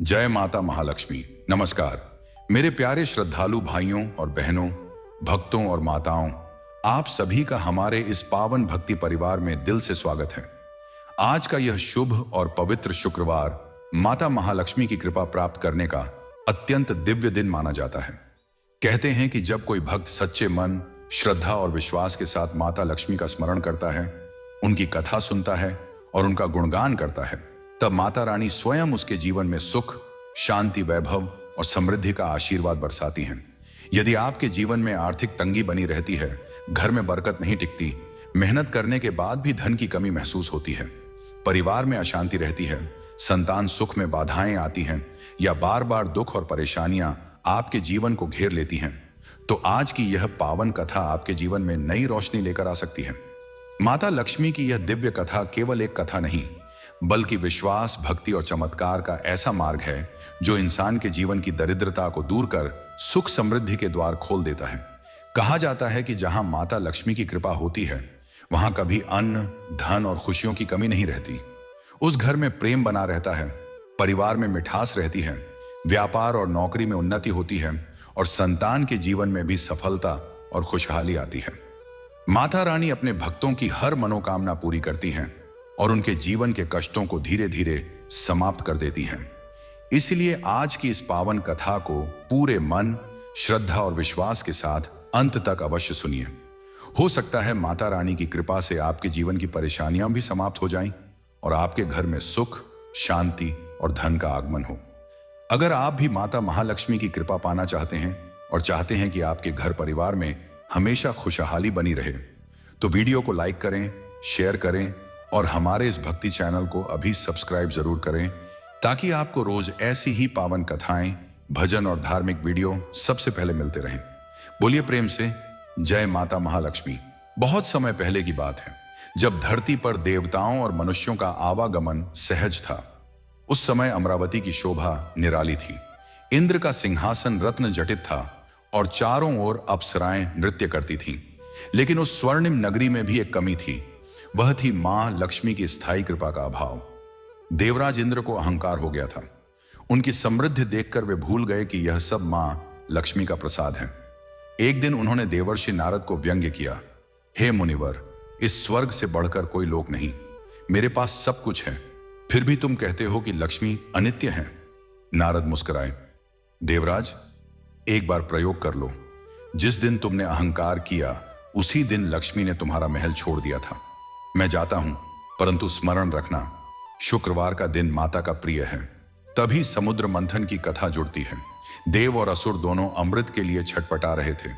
जय माता महालक्ष्मी। नमस्कार मेरे प्यारे श्रद्धालु भाइयों और बहनों, भक्तों और माताओं, आप सभी का हमारे इस पावन भक्ति परिवार में दिल से स्वागत है। आज का यह शुभ और पवित्र शुक्रवार माता महालक्ष्मी की कृपा प्राप्त करने का अत्यंत दिव्य दिन माना जाता है। कहते हैं कि जब कोई भक्त सच्चे मन, श्रद्धा और विश्वास के साथ माता लक्ष्मी का स्मरण करता है, उनकी कथा सुनता है और उनका गुणगान करता है, तब माता रानी स्वयं उसके जीवन में सुख, शांति, वैभव और समृद्धि का आशीर्वाद बरसाती हैं। यदि आपके जीवन में आर्थिक तंगी बनी रहती है, घर में बरकत नहीं टिकती, मेहनत करने के बाद भी धन की कमी महसूस होती है, परिवार में अशांति रहती है, संतान सुख में बाधाएं आती हैं या बार बार दुख और परेशानियां आपके जीवन को घेर लेती हैं, तो आज की यह पावन कथा आपके जीवन में नई रोशनी लेकर आ सकती है। माता लक्ष्मी की यह दिव्य कथा केवल एक कथा नहीं, बल्कि विश्वास, भक्ति और चमत्कार का ऐसा मार्ग है जो इंसान के जीवन की दरिद्रता को दूर कर सुख समृद्धि के द्वार खोल देता है। कहा जाता है कि जहां माता लक्ष्मी की कृपा होती है, वहां कभी अन्न, धन और खुशियों की कमी नहीं रहती। उस घर में प्रेम बना रहता है, परिवार में मिठास रहती है, व्यापार और नौकरी में उन्नति होती है और संतान के जीवन में भी सफलता और खुशहाली आती है। माता रानी अपने भक्तों की हर मनोकामना पूरी करती हैं और उनके जीवन के कष्टों को धीरे धीरे समाप्त कर देती हैं। इसलिए आज की इस पावन कथा को पूरे मन, श्रद्धा और विश्वास के साथ अंत तक अवश्य सुनिए। हो सकता है माता रानी की कृपा से आपके जीवन की परेशानियां भी समाप्त हो जाएं और आपके घर में सुख, शांति और धन का आगमन हो। अगर आप भी माता महालक्ष्मी की कृपा पाना चाहते हैं और चाहते हैं कि आपके घर परिवार में हमेशा खुशहाली बनी रहे, तो वीडियो को लाइक करें, शेयर करें और हमारे इस भक्ति चैनल को अभी सब्सक्राइब जरूर करें, ताकि आपको रोज ऐसी ही पावन कथाएं, भजन और धार्मिक वीडियो सबसे पहले मिलते रहें। बोलिए प्रेम से जय माता महालक्ष्मी। बहुत समय पहले की बात है, जब धरती पर देवताओं और मनुष्यों का आवागमन सहज था। उस समय अमरावती की शोभा निराली थी। इंद्र का सिंहासन रत्न जटित था और चारों ओर अप्सराएं नृत्य करती थीं। लेकिन उस स्वर्णिम नगरी में भी एक कमी थी। वह थी मां लक्ष्मी की स्थायी कृपा का अभाव। देवराज इंद्र को अहंकार हो गया था। उनकी समृद्धि देखकर वे भूल गए कि यह सब मां लक्ष्मी का प्रसाद है। एक दिन उन्होंने देवर्षि नारद को व्यंग्य किया, हे मुनिवर, इस स्वर्ग से बढ़कर कोई लोक नहीं। मेरे पास सब कुछ है, फिर भी तुम कहते हो कि लक्ष्मी अनित्य है। नारद मुस्कुराए, देवराज, एक बार प्रयोग कर लो। जिस दिन तुमने अहंकार किया, उसी दिन लक्ष्मी ने तुम्हारा महल छोड़ दिया था। मैं जाता हूं, परंतु स्मरण रखना, शुक्रवार का दिन माता का प्रिय है। तभी समुद्र मंथन की कथा जुड़ती है। देव और असुर दोनों अमृत के लिए छटपटा रहे थे।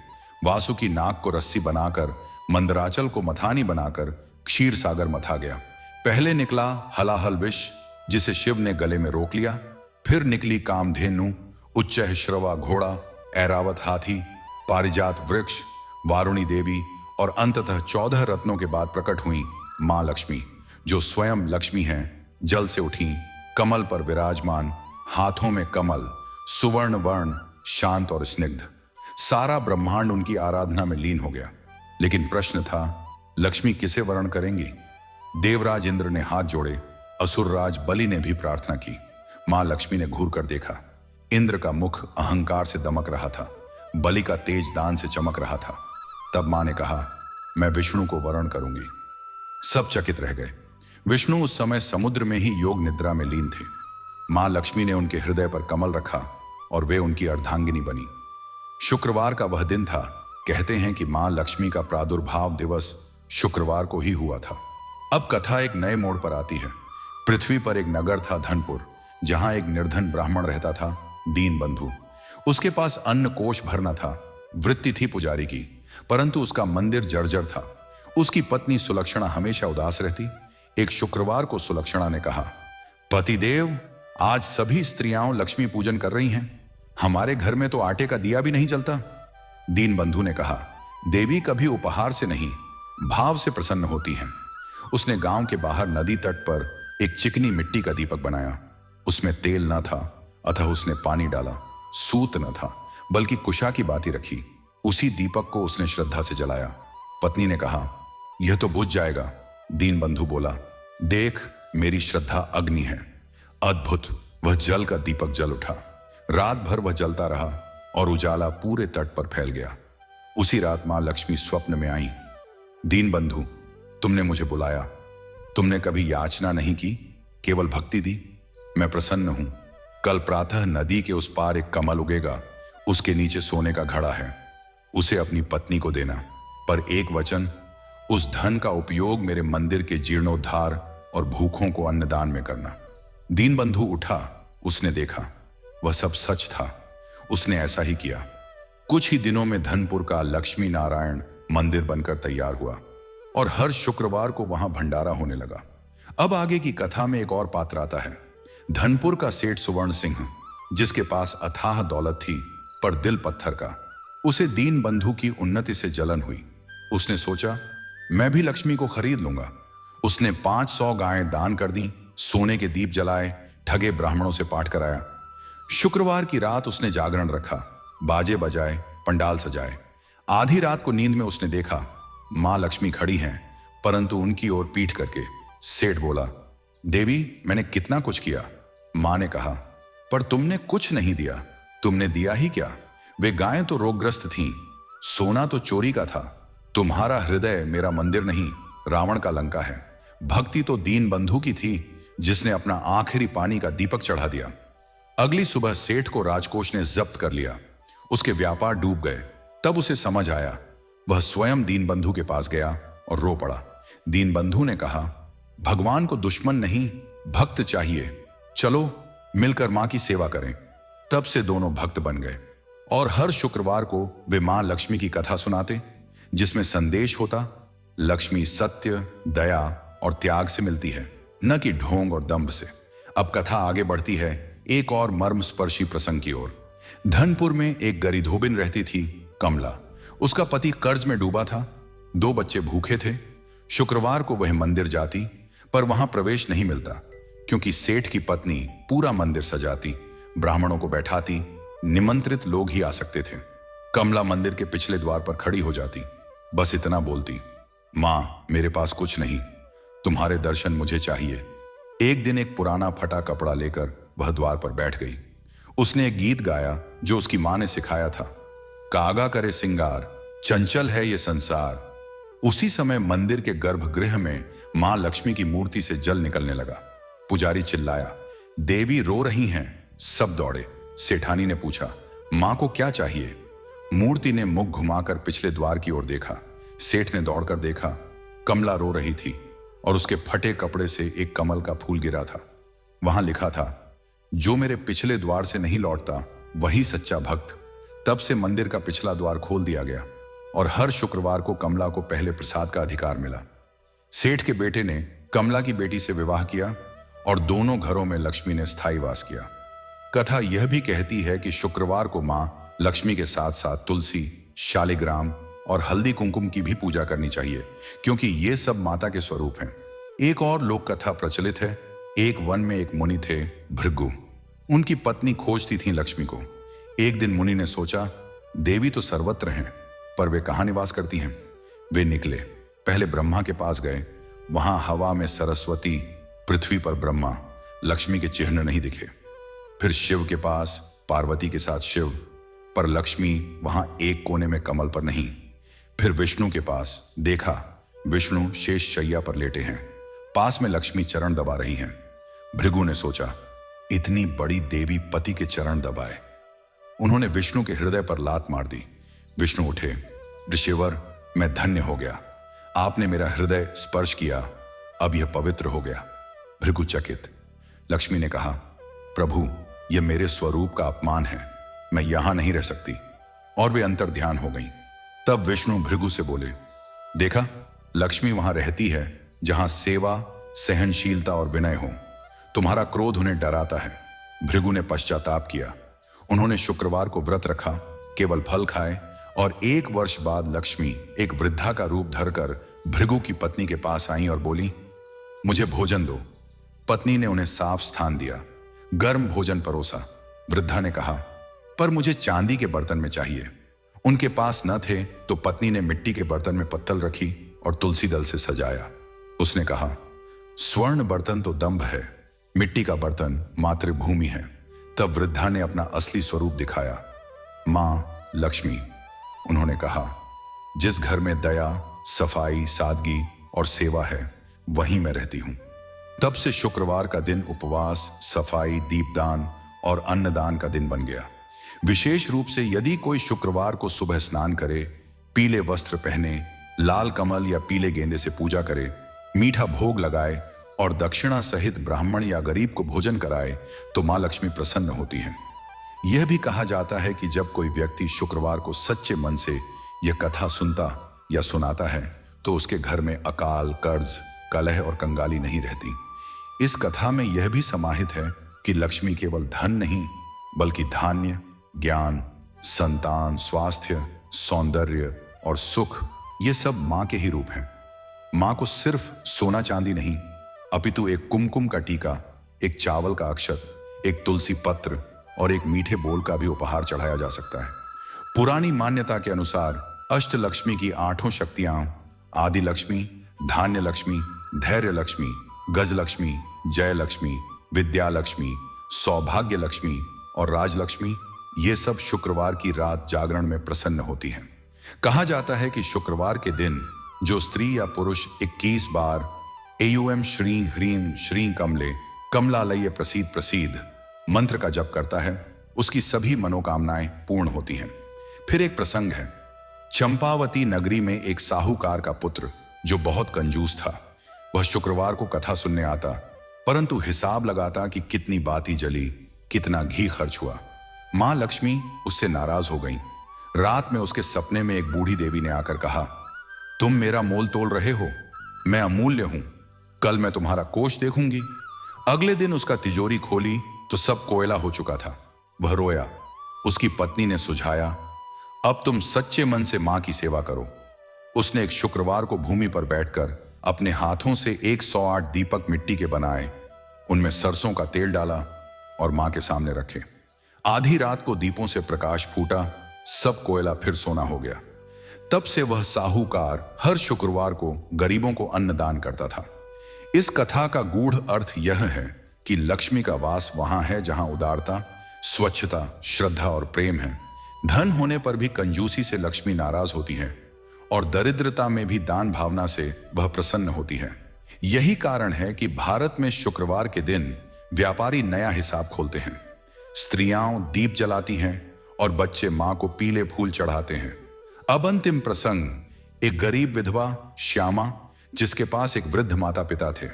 वासुकी नाग को रस्सी बनाकर, मंदराचल को मथानी बनाकर क्षीर सागर मथा गया। पहले निकला हलाहल विष, जिसे शिव ने गले में रोक लिया। फिर निकली कामधेनु, उच्चैः श्रवा घोड़ा, ऐरावत हाथी, पारिजात वृक्ष, वारुणी देवी और अंततः 14 रत्नों के बाद प्रकट हुई मां लक्ष्मी, जो स्वयं लक्ष्मी हैं। जल से उठी, कमल पर विराजमान, हाथों में कमल, सुवर्ण वर्ण, शांत और स्निग्ध। सारा ब्रह्मांड उनकी आराधना में लीन हो गया। लेकिन प्रश्न था, लक्ष्मी किसे वर्ण करेंगी? देवराज इंद्र ने हाथ जोड़े, असुरराज बलि ने भी प्रार्थना की। मां लक्ष्मी ने घूर कर देखा। इंद्र का मुख अहंकार से दमक रहा था, बलि का तेज दान से चमक रहा था। तब मां ने कहा, मैं विष्णु को वर्ण करूंगी। सब चकित रह गए। विष्णु उस समय समुद्र में ही योग निद्रा में लीन थे। मां लक्ष्मी ने उनके हृदय पर कमल रखा और वे उनकी अर्धांगिनी बनी। शुक्रवार का वह दिन था। कहते हैं कि मां लक्ष्मी का प्रादुर्भाव दिवस शुक्रवार को ही हुआ था। अब कथा एक नए मोड़ पर आती है। पृथ्वी पर एक नगर था, धनपुर, जहां एक निर्धन ब्राह्मण रहता था, दीन बंधु। उसके पास अन्न कोष भरना था। वृत्ति थी पुजारी की, परंतु उसका मंदिर जर्जर था। उसकी पत्नी सुलक्षणा हमेशा उदास रहती। एक शुक्रवार को सुलक्षणा ने कहा, पतिदेव, आज सभी स्त्रियां लक्ष्मी पूजन कर रही हैं। हमारे घर में तो आटे का दिया भी नहीं जलता। दीन बंधु ने कहा, देवी कभी उपहार से नहीं, भाव से प्रसन्न होती हैं। उसने गांव के बाहर नदी तट पर एक चिकनी मिट्टी का दीपक बनाया। उसमें तेल न था, अतः उसने पानी डाला। सूत न था, बल्कि कुशा की बाती रखी। उसी दीपक को उसने श्रद्धा से जलाया। पत्नी ने कहा, यह तो बुझ जाएगा। दीन बंधु बोला, देख, मेरी श्रद्धा अग्नि है। अद्भुत। वह जल का दीपक जल उठा। रात भर वह जलता रहा और उजाला पूरे तट पर फैल गया। उसी रात मां लक्ष्मी स्वप्न में आई। दीनबंधु, तुमने मुझे बुलाया। तुमने कभी याचना नहीं की, केवल भक्ति दी। मैं प्रसन्न हूं। कल प्रातः नदी के उस पार एक कमल उगेगा, उसके नीचे सोने का घड़ा है। उसे अपनी पत्नी को देना, पर एक वचन, उस धन का उपयोग मेरे मंदिर के जीर्णोद्धार और भूखों को अन्नदान में करना। दीनबंधु उठा। उसने देखा वह सब सच था। उसने ऐसा ही किया। कुछ ही दिनों में धनपुर का लक्ष्मी नारायण मंदिर बनकर तैयार हुआ और हर शुक्रवार को वहां भंडारा होने लगा। अब आगे की कथा में एक और पात्र आता है। धनपुर का सेठ सुवर्ण सिंह, जिसके पास अथाह दौलत थी पर दिल पत्थर का। उसे दीन बंधु की उन्नति से जलन हुई। उसने सोचा, मैं भी लक्ष्मी को खरीद लूंगा। उसने 500 गायें दान कर दी, सोने के दीप जलाए, ठगे ब्राह्मणों से पाठ कराया। शुक्रवार की रात उसने जागरण रखा, बाजे बजाए, पंडाल सजाए। आधी रात को नींद में उसने देखा मां लक्ष्मी खड़ी हैं, परंतु उनकी ओर पीठ करके। सेठ बोला, देवी, मैंने कितना कुछ किया। मां ने कहा, पर तुमने कुछ नहीं दिया। तुमने दिया ही क्या? वे गायें तो रोगग्रस्त थीं, सोना तो चोरी का था। तुम्हारा हृदय मेरा मंदिर नहीं, रावण का लंका है। भक्ति तो दीन बंधु की थी, जिसने अपना आखिरी पानी का दीपक चढ़ा दिया। अगली सुबह सेठ को राजकोष ने जब्त कर लिया। उसके व्यापार डूब गए। तब उसे समझ आया। वह स्वयं दीनबंधु के पास गया और रो पड़ा। दीनबंधु ने कहा, भगवान को दुश्मन नहीं, भक्त चाहिए। चलो मिलकर मां की सेवा करें। तब से दोनों भक्त बन गए और हर शुक्रवार को वे मां लक्ष्मी की कथा सुनाते, जिसमें संदेश होता, लक्ष्मी सत्य, दया और त्याग से मिलती है, न कि ढोंग और दंभ से। अब कथा आगे बढ़ती है एक और मर्मस्पर्शी प्रसंग की ओर। धनपुर में एक गरीधोबिन रहती थी, कमला। उसका पति कर्ज में डूबा था। 2 बच्चे भूखे थे। शुक्रवार को वह मंदिर जाती, पर वहां प्रवेश नहीं मिलता, क्योंकि सेठ की पत्नी पूरा मंदिर सजाती, ब्राह्मणों को बैठाती, निमंत्रित लोग ही आ सकते थे। कमला मंदिर के पिछले द्वार पर खड़ी हो जाती, बस इतना बोलती, मां, मेरे पास कुछ नहीं, तुम्हारे दर्शन मुझे चाहिए। एक दिन एक पुराना फटा कपड़ा लेकर वह द्वार पर बैठ गई। उसने एक गीत गाया जो उसकी मां ने सिखाया था, कागा करे सिंगार, चंचल है ये संसार। उसी समय मंदिर के गर्भगृह में मां लक्ष्मी की मूर्ति से जल निकलने लगा। पुजारी चिल्लाया, देवी रो रही हैं। सब दौड़े। सेठानी ने पूछा, मां को क्या चाहिए? मूर्ति ने मुख घुमाकर पिछले द्वार की ओर देखा। सेठ ने दौड़कर देखा, कमला रो रही थी और उसके फटे कपड़े से एक कमल का फूल गिरा था। वहां लिखा था, जो मेरे पिछले द्वार से नहीं लौटता वही सच्चा भक्त। तब से मंदिर का पिछला द्वार खोल दिया गया और हर शुक्रवार को कमला को पहले प्रसाद का अधिकार मिला। सेठ के बेटे ने कमला की बेटी से विवाह किया और दोनों घरों में लक्ष्मी ने स्थायी वास किया। कथा यह भी कहती है कि शुक्रवार को मां लक्ष्मी के साथ साथ तुलसी, शालिग्राम और हल्दी कुंकुम की भी पूजा करनी चाहिए, क्योंकि ये सब माता के स्वरूप हैं। एक और लोक कथा प्रचलित है। एक वन में एक मुनि थे, भृगु। उनकी पत्नी खोजती थी लक्ष्मी को। एक दिन मुनि ने सोचा, देवी तो सर्वत्र हैं, पर वे कहाँ निवास करती हैं? वे निकले। पहले ब्रह्मा के पास गए। वहां हवा में सरस्वती, पृथ्वी पर ब्रह्मा, लक्ष्मी के चिन्ह नहीं दिखे। फिर शिव के पास, पार्वती के साथ शिव, पर लक्ष्मी वहां एक कोने में कमल पर नहीं। फिर विष्णु के पास देखा, विष्णु शेष शैया पर लेटे हैं, पास में लक्ष्मी चरण दबा रही हैं। भृगु ने सोचा, इतनी बड़ी देवी पति के चरण दबाए। उन्होंने विष्णु के हृदय पर लात मार दी। विष्णु उठे, ऋषिवर, मैं धन्य हो गया, आपने मेरा हृदय स्पर्श किया, अब यह पवित्र हो गया। भृगु चकित। लक्ष्मी ने कहा, प्रभु, यह मेरे स्वरूप का अपमान है, मैं यहां नहीं रह सकती। और वे अंतर ध्यान हो गईं। तब विष्णु भृगु से बोले, देखा, लक्ष्मी वहां रहती है जहां सेवा, सहनशीलता और विनय हो। तुम्हारा क्रोध उन्हें डराता है। भृगु ने पश्चाताप किया। उन्होंने शुक्रवार को व्रत रखा, केवल फल खाए, और 1 वर्ष बाद लक्ष्मी एक वृद्धा का रूप धरकर भृगु की पत्नी के पास आई और बोली, मुझे भोजन दो। पत्नी ने उन्हें साफ स्थान दिया, गर्म भोजन परोसा। वृद्धा ने कहा, पर मुझे चांदी के बर्तन में चाहिए। उनके पास न थे तो पत्नी ने मिट्टी के बर्तन में पत्तल रखी और तुलसी दल से सजाया। उसने कहा, स्वर्ण बर्तन तो दंभ है, मिट्टी का बर्तन मातृभूमि है। तब वृद्धा ने अपना असली स्वरूप दिखाया, मां लक्ष्मी। उन्होंने कहा, जिस घर में दया, सफाई, सादगी और सेवा है, वहीं मैं रहती हूं। तब से शुक्रवार का दिन उपवास, सफाई, दीपदान और अन्नदान का दिन बन गया। विशेष रूप से यदि कोई शुक्रवार को सुबह स्नान करे, पीले वस्त्र पहने, लाल कमल या पीले गेंदे से पूजा करे, मीठा भोग लगाए और दक्षिणा सहित ब्राह्मण या गरीब को भोजन कराए, तो मां लक्ष्मी प्रसन्न होती हैं। यह भी कहा जाता है कि जब कोई व्यक्ति शुक्रवार को सच्चे मन से यह कथा सुनता या सुनाता है, तो उसके घर में अकाल, कर्ज, कलह और कंगाली नहीं रहती। इस कथा में यह भी समाहित है कि लक्ष्मी केवल धन नहीं, बल्कि धान्य, ज्ञान, संतान, स्वास्थ्य, सौंदर्य और सुख, ये सब मां के ही रूप हैं। मां को सिर्फ सोना चांदी नहीं, अपितु एक कुमकुम का टीका, एक चावल का अक्षत, एक तुलसी पत्र और एक मीठे बोल का भी उपहार चढ़ाया जा सकता है। पुरानी मान्यता के अनुसार अष्ट लक्ष्मी की 8 शक्तियां आदि लक्ष्मी, धान्य लक्ष्मी, धैर्य लक्ष्मी, गज लक्ष्मी, जय लक्ष्मी, विद्या लक्ष्मी, सौभाग्य लक्ष्मी और राजलक्ष्मी, ये सब शुक्रवार की रात जागरण में प्रसन्न होती हैं। कहा जाता है कि शुक्रवार के दिन जो स्त्री या पुरुष 21 बार एयूएम श्रीं ह्रीं श्रीं कमले कमलालय प्रसीद प्रसीद मंत्र का जप करता है, उसकी सभी मनोकामनाएं पूर्ण होती हैं। फिर एक प्रसंग है। चंपावती नगरी में एक साहूकार का पुत्र जो बहुत कंजूस था, वह शुक्रवार को कथा सुनने आता, परंतु हिसाब लगाता कि कितनी बाती जली, कितना घी खर्च हुआ। मां लक्ष्मी उससे नाराज हो गई। रात में उसके सपने में एक बूढ़ी देवी ने आकर कहा, तुम मेरा मोल तोल रहे हो, मैं अमूल्य हूं, कल मैं तुम्हारा कोष देखूंगी। अगले दिन उसका तिजोरी खोली तो सब कोयला हो चुका था। वह रोया। उसकी पत्नी ने सुझाया, अब तुम सच्चे मन से मां की सेवा करो। उसने एक शुक्रवार को भूमि पर बैठकर अपने हाथों से 108 दीपक मिट्टी के बनाए, उनमें सरसों का तेल डाला और मां के सामने रखे। आधी रात को दीपों से प्रकाश फूटा, सब कोयला फिर सोना हो गया। तब से वह साहूकार हर शुक्रवार को गरीबों को अन्न दान करता था। इस कथा का गूढ़ अर्थ यह है कि लक्ष्मी का वास वहां है जहां उदारता, स्वच्छता, श्रद्धा और प्रेम है। धन होने पर भी कंजूसी से लक्ष्मी नाराज होती है और दरिद्रता में भी दान भावना से वह प्रसन्न होती है। यही कारण है कि भारत में शुक्रवार के दिन व्यापारी नया हिसाब खोलते हैं। स्त्रियां दीप जलाती हैं और बच्चे मां को पीले फूल चढ़ाते हैं। अब अंतिम प्रसंग, एक गरीब विधवा श्यामा, जिसके पास एक वृद्ध माता पिता थे।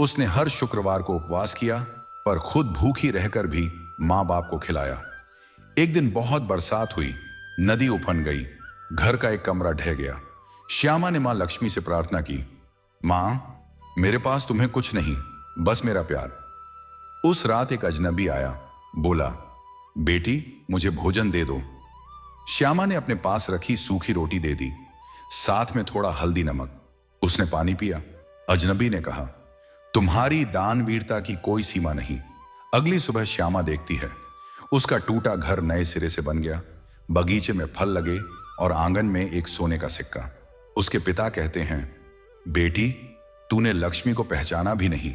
उसने हर शुक्रवार को उपवास किया, पर खुद भूखी रहकर भी मां बाप को खिलाया। एक दिन बहुत बरसात हुई, नदी उफन गई, घर का एक कमरा ढह गया। श्यामा ने मां लक्ष्मी से प्रार्थना की, मां, मेरे पास तुम्हें कुछ नहीं, बस मेरा प्यार। उस रात एक अजनबी आया, बोला, बेटी मुझे भोजन दे दो। श्यामा ने अपने पास रखी सूखी रोटी दे दी, साथ में थोड़ा हल्दी नमक। उसने पानी पिया। अजनबी ने कहा, तुम्हारी दानवीरता की कोई सीमा नहीं। अगली सुबह श्यामा देखती है, उसका टूटा घर नए सिरे से बन गया, बगीचे में फल लगे और आंगन में एक सोने का सिक्का। उसके पिता कहते हैं, बेटी तूने लक्ष्मी को पहचाना भी नहीं,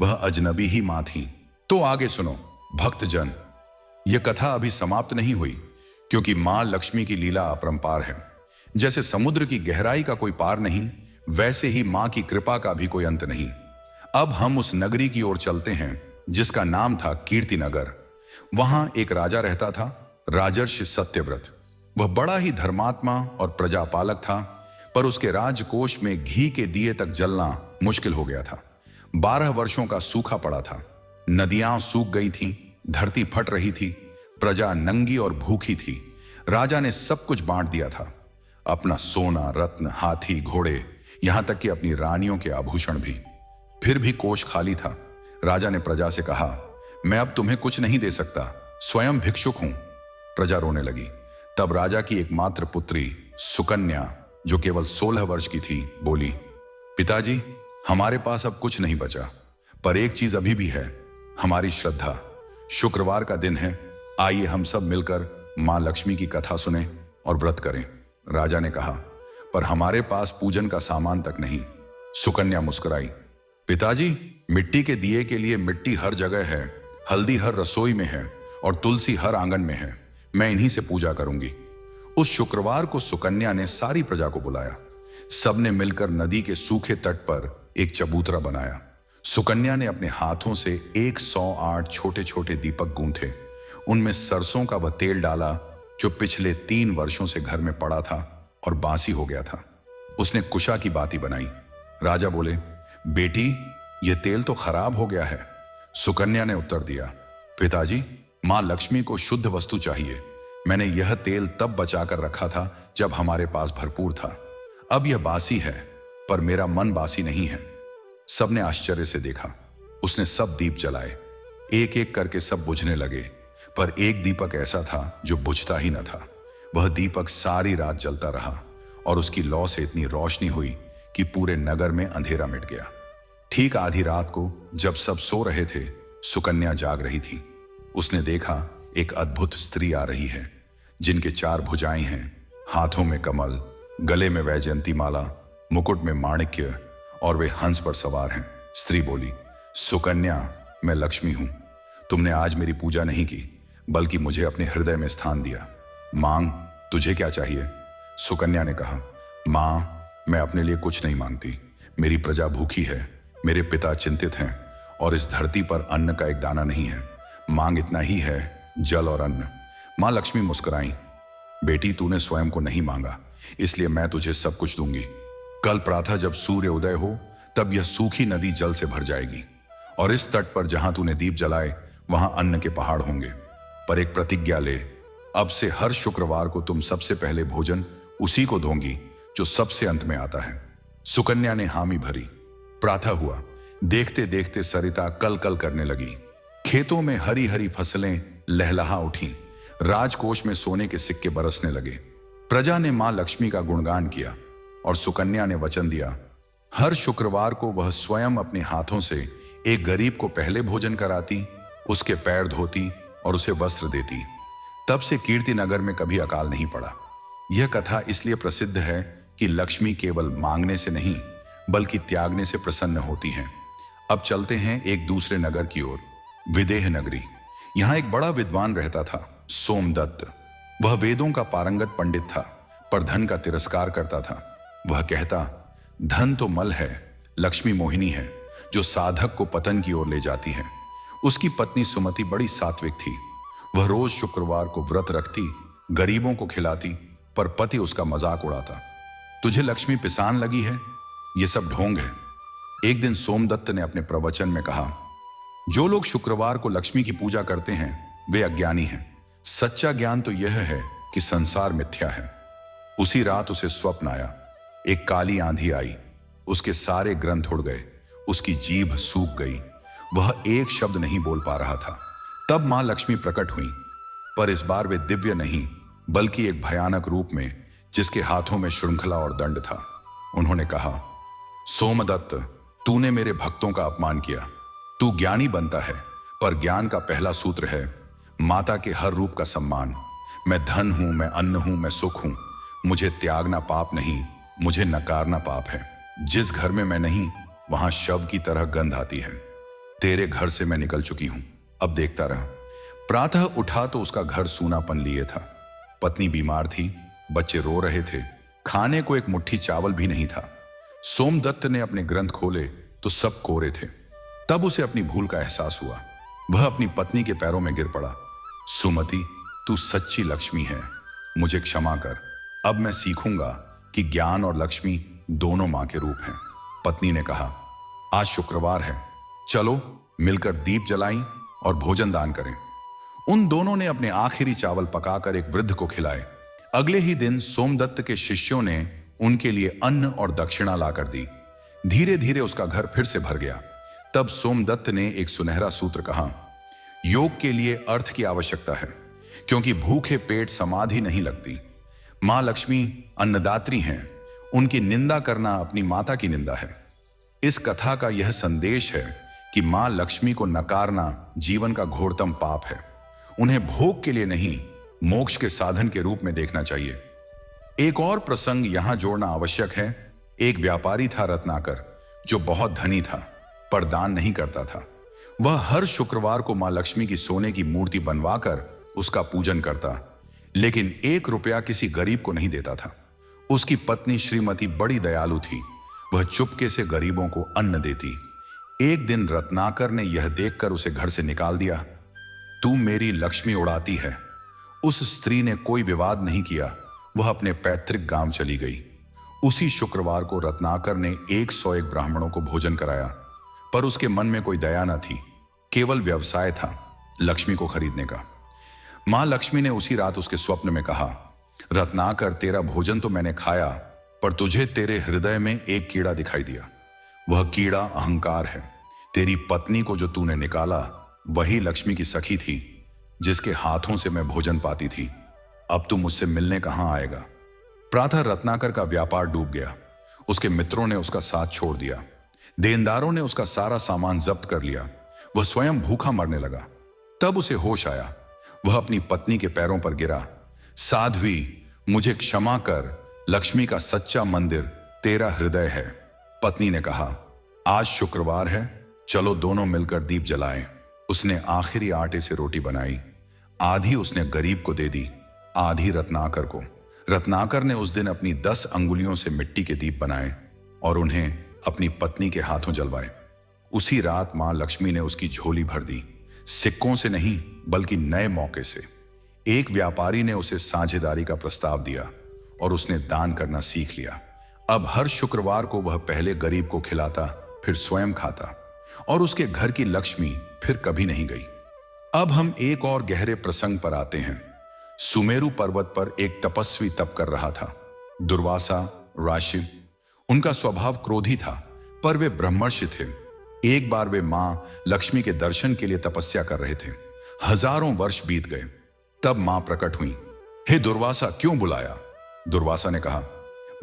वह अजनबी ही मां थी। तो आगे सुनो भक्तजन, यह कथा अभी समाप्त नहीं हुई, क्योंकि मां लक्ष्मी की लीला अपरंपार है। जैसे समुद्र की गहराई का कोई पार नहीं, वैसे ही मां की कृपा का भी कोई अंत नहीं। अब हम उस नगरी की ओर चलते हैं जिसका नाम था कीर्तिनगर। वहां एक राजा रहता था, राजर्षि सत्यव्रत। वह बड़ा ही धर्मात्मा और प्रजापालक था, पर उसके राजकोष में घी के दिए तक जलना मुश्किल हो गया था। 12 वर्षों का सूखा पड़ा था। नदियां सूख गई थीं, धरती फट रही थी, प्रजा नंगी और भूखी थी। राजा ने सब कुछ बांट दिया था, अपना सोना, रत्न, हाथी, घोड़े, यहां तक कि अपनी रानियों के आभूषण भी। फिर भी कोष खाली था। राजा ने प्रजा से कहा, मैं अब तुम्हें कुछ नहीं दे सकता, स्वयं भिक्षुक हूं। प्रजा रोने लगी। तब राजा की एकमात्र पुत्री सुकन्या, जो केवल 16 वर्ष की थी, बोली, पिताजी हमारे पास अब कुछ नहीं बचा, पर एक चीज अभी भी है, हमारी श्रद्धा। शुक्रवार का दिन है, आइए हम सब मिलकर मां लक्ष्मी की कथा सुने और व्रत करें। राजा ने कहा, पर हमारे पास पूजन का सामान तक नहीं। सुकन्या मुस्कुराई, पिताजी मिट्टी के दिए के लिए मिट्टी हर जगह है, हल्दी हर रसोई में है और तुलसी हर आंगन में है। मैं इन्हीं से पूजा करूंगी। उस शुक्रवार को सुकन्या ने सारी प्रजा को बुलाया। सबने मिलकर नदी के सूखे तट पर एक चबूतरा बनाया। सुकन्या ने अपने हाथों से 108 छोटे छोटे दीपक गूंथे। उनमें सरसों का वह तेल डाला जो पिछले 3 वर्षों से घर में पड़ा था और बासी हो गया था। उसने कुशा की बाती बनाई। राजा बोले, बेटी, यह तेल तो खराब हो गया है। सुकन्या ने उत्तर दिया, पिताजी, मां लक्ष्मी को शुद्ध वस्तु चाहिए। मैंने यह तेल तब बचाकर रखा था जब हमारे पास भरपूर था। अब यह बासी है, पर मेरा मन बासी नहीं है। सबने आश्चर्य से देखा। उसने सब दीप जलाए। एक एक करके सब बुझने लगे, पर एक दीपक ऐसा था जो बुझता ही न था। वह दीपक सारी रात जलता रहा और उसकी लौ से इतनी रोशनी हुई कि पूरे नगर में अंधेरा मिट गया। ठीक आधी रात को जब सब सो रहे थे, सुकन्या जाग रही थी। उसने देखा एक अद्भुत स्त्री आ रही है, जिनके 4 भुजाएं हैं, हाथों में कमल, गले में वैजयंती माला, मुकुट में माणिक्य और वे हंस पर सवार हैं। स्त्री बोली, सुकन्या, मैं लक्ष्मी हूं। तुमने आज मेरी पूजा नहीं की, बल्कि मुझे अपने हृदय में स्थान दिया। मांग, तुझे क्या चाहिए? सुकन्या ने कहा, मां, मैं अपने लिए कुछ नहीं मांगती। मेरी प्रजा भूखी है, मेरे पिता चिंतित हैं और इस धरती पर अन्न का एक दाना नहीं है। मांग इतना ही है, जल और अन्न। मां लक्ष्मी मुस्कुराई, बेटी, तूने स्वयं को नहीं मांगा, इसलिए मैं तुझे सब कुछ दूंगी। कल प्रातः जब सूर्य उदय हो, तब यह सूखी नदी जल से भर जाएगी और इस तट पर जहां तूने दीप जलाए, वहां अन्न के पहाड़ होंगे। पर एक प्रतिज्ञा ले, अब से हर शुक्रवार को तुम सबसे पहले भोजन उसी को दोगी जो सबसे अंत में आता है। सुकन्या ने हामी भरी। प्रातः हुआ। देखते देखते सरिता कल कल करने लगी। खेतों में हरी हरी फसलें लहलहा उठी। राजकोष में सोने के सिक्के बरसने लगे। प्रजा ने मां लक्ष्मी का गुणगान किया और सुकन्या ने वचन दिया, हर शुक्रवार को वह स्वयं अपने हाथों से एक गरीब को पहले भोजन कराती, उसके पैर धोती और उसे वस्त्र देती। तब से कीर्ति नगर में कभी अकाल नहीं पड़ा। यह कथा इसलिए प्रसिद्ध है कि लक्ष्मी केवल मांगने से नहीं, बल्कि त्यागने से प्रसन्न होती हैं। अब चलते हैं एक दूसरे नगर की ओर, विदेह नगरी। यहां एक बड़ा विद्वान रहता था, सोमदत्त। वह वेदों का पारंगत पंडित था, पर धन का तिरस्कार करता था। वह कहता, धन तो मल है, लक्ष्मी मोहिनी है, जो साधक को पतन की ओर ले जाती है। उसकी पत्नी सुमति बड़ी सात्विक थी। वह रोज शुक्रवार को व्रत रखती, गरीबों को खिलाती, पर पति उसका मजाक उड़ाता। तुझे लक्ष्मी पिसान लगी है, ये सब ढोंग है। एक दिन सोमदत्त ने अपने प्रवचन में कहा, जो लोग शुक्रवार को लक्ष्मी की पूजा करते हैं वे अज्ञानी हैं। सच्चा ज्ञान तो यह है कि संसार मिथ्या है। उसी रात उसे स्वप्न आया। एक काली आंधी आई, उसके सारे ग्रंथ उड़ गए, उसकी जीभ सूख गई, वह एक शब्द नहीं बोल पा रहा था। तब मां लक्ष्मी प्रकट हुई, पर इस बार वे दिव्य नहीं, बल्कि एक भयानक रूप में, जिसके हाथों में श्रृंखला और दंड था। उन्होंने कहा, सोमदत्त, तूने मेरे भक्तों का अपमान किया। तू ज्ञानी बनता है, पर ज्ञान का पहला सूत्र है माता के हर रूप का सम्मान। मैं धन हूं, मैं अन्न हूं, मैं सुख हूं। मुझे त्यागना पाप नहीं, मुझे नकारना पाप है। जिस घर में मैं नहीं, वहां शव की तरह गंध आती है। तेरे घर से मैं निकल चुकी हूं, अब देखता रहा। प्रातः उठा तो उसका घर सूनापन लिए था। पत्नी बीमार थी, बच्चे रो रहे थे, खाने को एक मुट्ठी चावल भी नहीं था। सोमदत्त ने अपने ग्रंथ खोले तो सब कोरे थे। तब उसे अपनी भूल का एहसास हुआ। वह अपनी पत्नी के पैरों में गिर पड़ा। सुमति, तू सच्ची लक्ष्मी है, मुझे क्षमा कर। अब मैं सीखूंगा कि ज्ञान और लक्ष्मी दोनों मां के रूप हैं। पत्नी ने कहा, आज शुक्रवार है, चलो मिलकर दीप जलाएं और भोजन दान करें। उन दोनों ने अपने आखिरी चावल पकाकर एक वृद्ध को खिलाए। अगले ही दिन सोमदत्त के शिष्यों ने उनके लिए अन्न और दक्षिणा लाकर दी। धीरे धीरे उसका घर फिर से भर गया। तब सोमदत्त ने एक सुनहरा सूत्र कहा, योग के लिए अर्थ की आवश्यकता है, क्योंकि भूखे पेट समाधि नहीं लगती। मां लक्ष्मी अन्नदात्री हैं, उनकी निंदा करना अपनी माता की निंदा है। इस कथा का यह संदेश है कि मां लक्ष्मी को नकारना जीवन का घोरतम पाप है। उन्हें भोग के लिए नहीं, मोक्ष के साधन के रूप में देखना चाहिए। एक और प्रसंग यहां जोड़ना आवश्यक है। एक व्यापारी था रत्नाकर, जो बहुत धनी था। पर दान नहीं करता था। वह हर शुक्रवार को मां लक्ष्मी की सोने की मूर्ति बनवाकर उसका पूजन करता, लेकिन 1 रुपया किसी गरीब को नहीं देता था। उसकी पत्नी श्रीमती बड़ी दयालु थी। वह चुपके से गरीबों को अन्न देती। एक दिन रत्नाकर ने यह देखकर उसे घर से निकाल दिया। तू मेरी लक्ष्मी उड़ाती है। उस स्त्री ने कोई विवाद नहीं किया। वह अपने पैतृक गांव चली गई। उसी शुक्रवार को रत्नाकर ने 101 ब्राह्मणों को भोजन कराया, पर उसके मन में कोई दया न थी। केवल व्यवसाय था, लक्ष्मी को खरीदने का। मां लक्ष्मी ने उसी रात उसके स्वप्न में कहा, रत्नाकर, तेरा भोजन तो मैंने खाया, पर तुझे तेरे हृदय में एक कीड़ा दिखाई दिया। वह कीड़ा अहंकार है। तेरी पत्नी को जो तूने निकाला वही लक्ष्मी की सखी थी, जिसके हाथों से मैं भोजन पाती थी। अब तू मुझसे मिलने कहां आएगा? प्रातः रत्नाकर का व्यापार डूब गया। उसके मित्रों ने उसका साथ छोड़ दिया। देनदारों ने उसका सारा सामान जब्त कर लिया। वह स्वयं भूखा मरने लगा। तब उसे होश आया। वह अपनी पत्नी के पैरों पर गिरा। साध्वी, मुझे क्षमा कर। लक्ष्मी का सच्चा मंदिर तेरा हृदय है। पत्नी ने कहा, आज शुक्रवार है, चलो दोनों मिलकर दीप जलाएं। उसने आखिरी आटे से रोटी बनाई। आधी उसने गरीब को दे दी, आधी रत्नाकर को। रत्नाकर ने उस दिन अपनी 10 अंगुलियों से मिट्टी के दीप बनाए और उन्हें अपनी पत्नी के हाथों जलवाए। उसी रात मां लक्ष्मी ने उसकी झोली भर दी, सिक्कों से नहीं बल्कि नए मौके से। एक व्यापारी ने उसे साझेदारी का प्रस्ताव दिया और उसने दान करना सीख लिया। अब हर शुक्रवार को वह पहले गरीब को खिलाता, फिर स्वयं खाता, और उसके घर की लक्ष्मी फिर कभी नहीं गई। अब हम एक और गहरे प्रसंग पर आते हैं। सुमेरु पर्वत पर एक तपस्वी तप कर रहा था, दुर्वासा ऋषि। उनका स्वभाव क्रोधी था, पर वे ब्रह्मर्षि थे। एक बार वे मां लक्ष्मी के दर्शन के लिए तपस्या कर रहे थे। हजारों वर्ष बीत गए। तब मां प्रकट हुई। हे दुर्वासा, क्यों बुलाया? दुर्वासा ने कहा,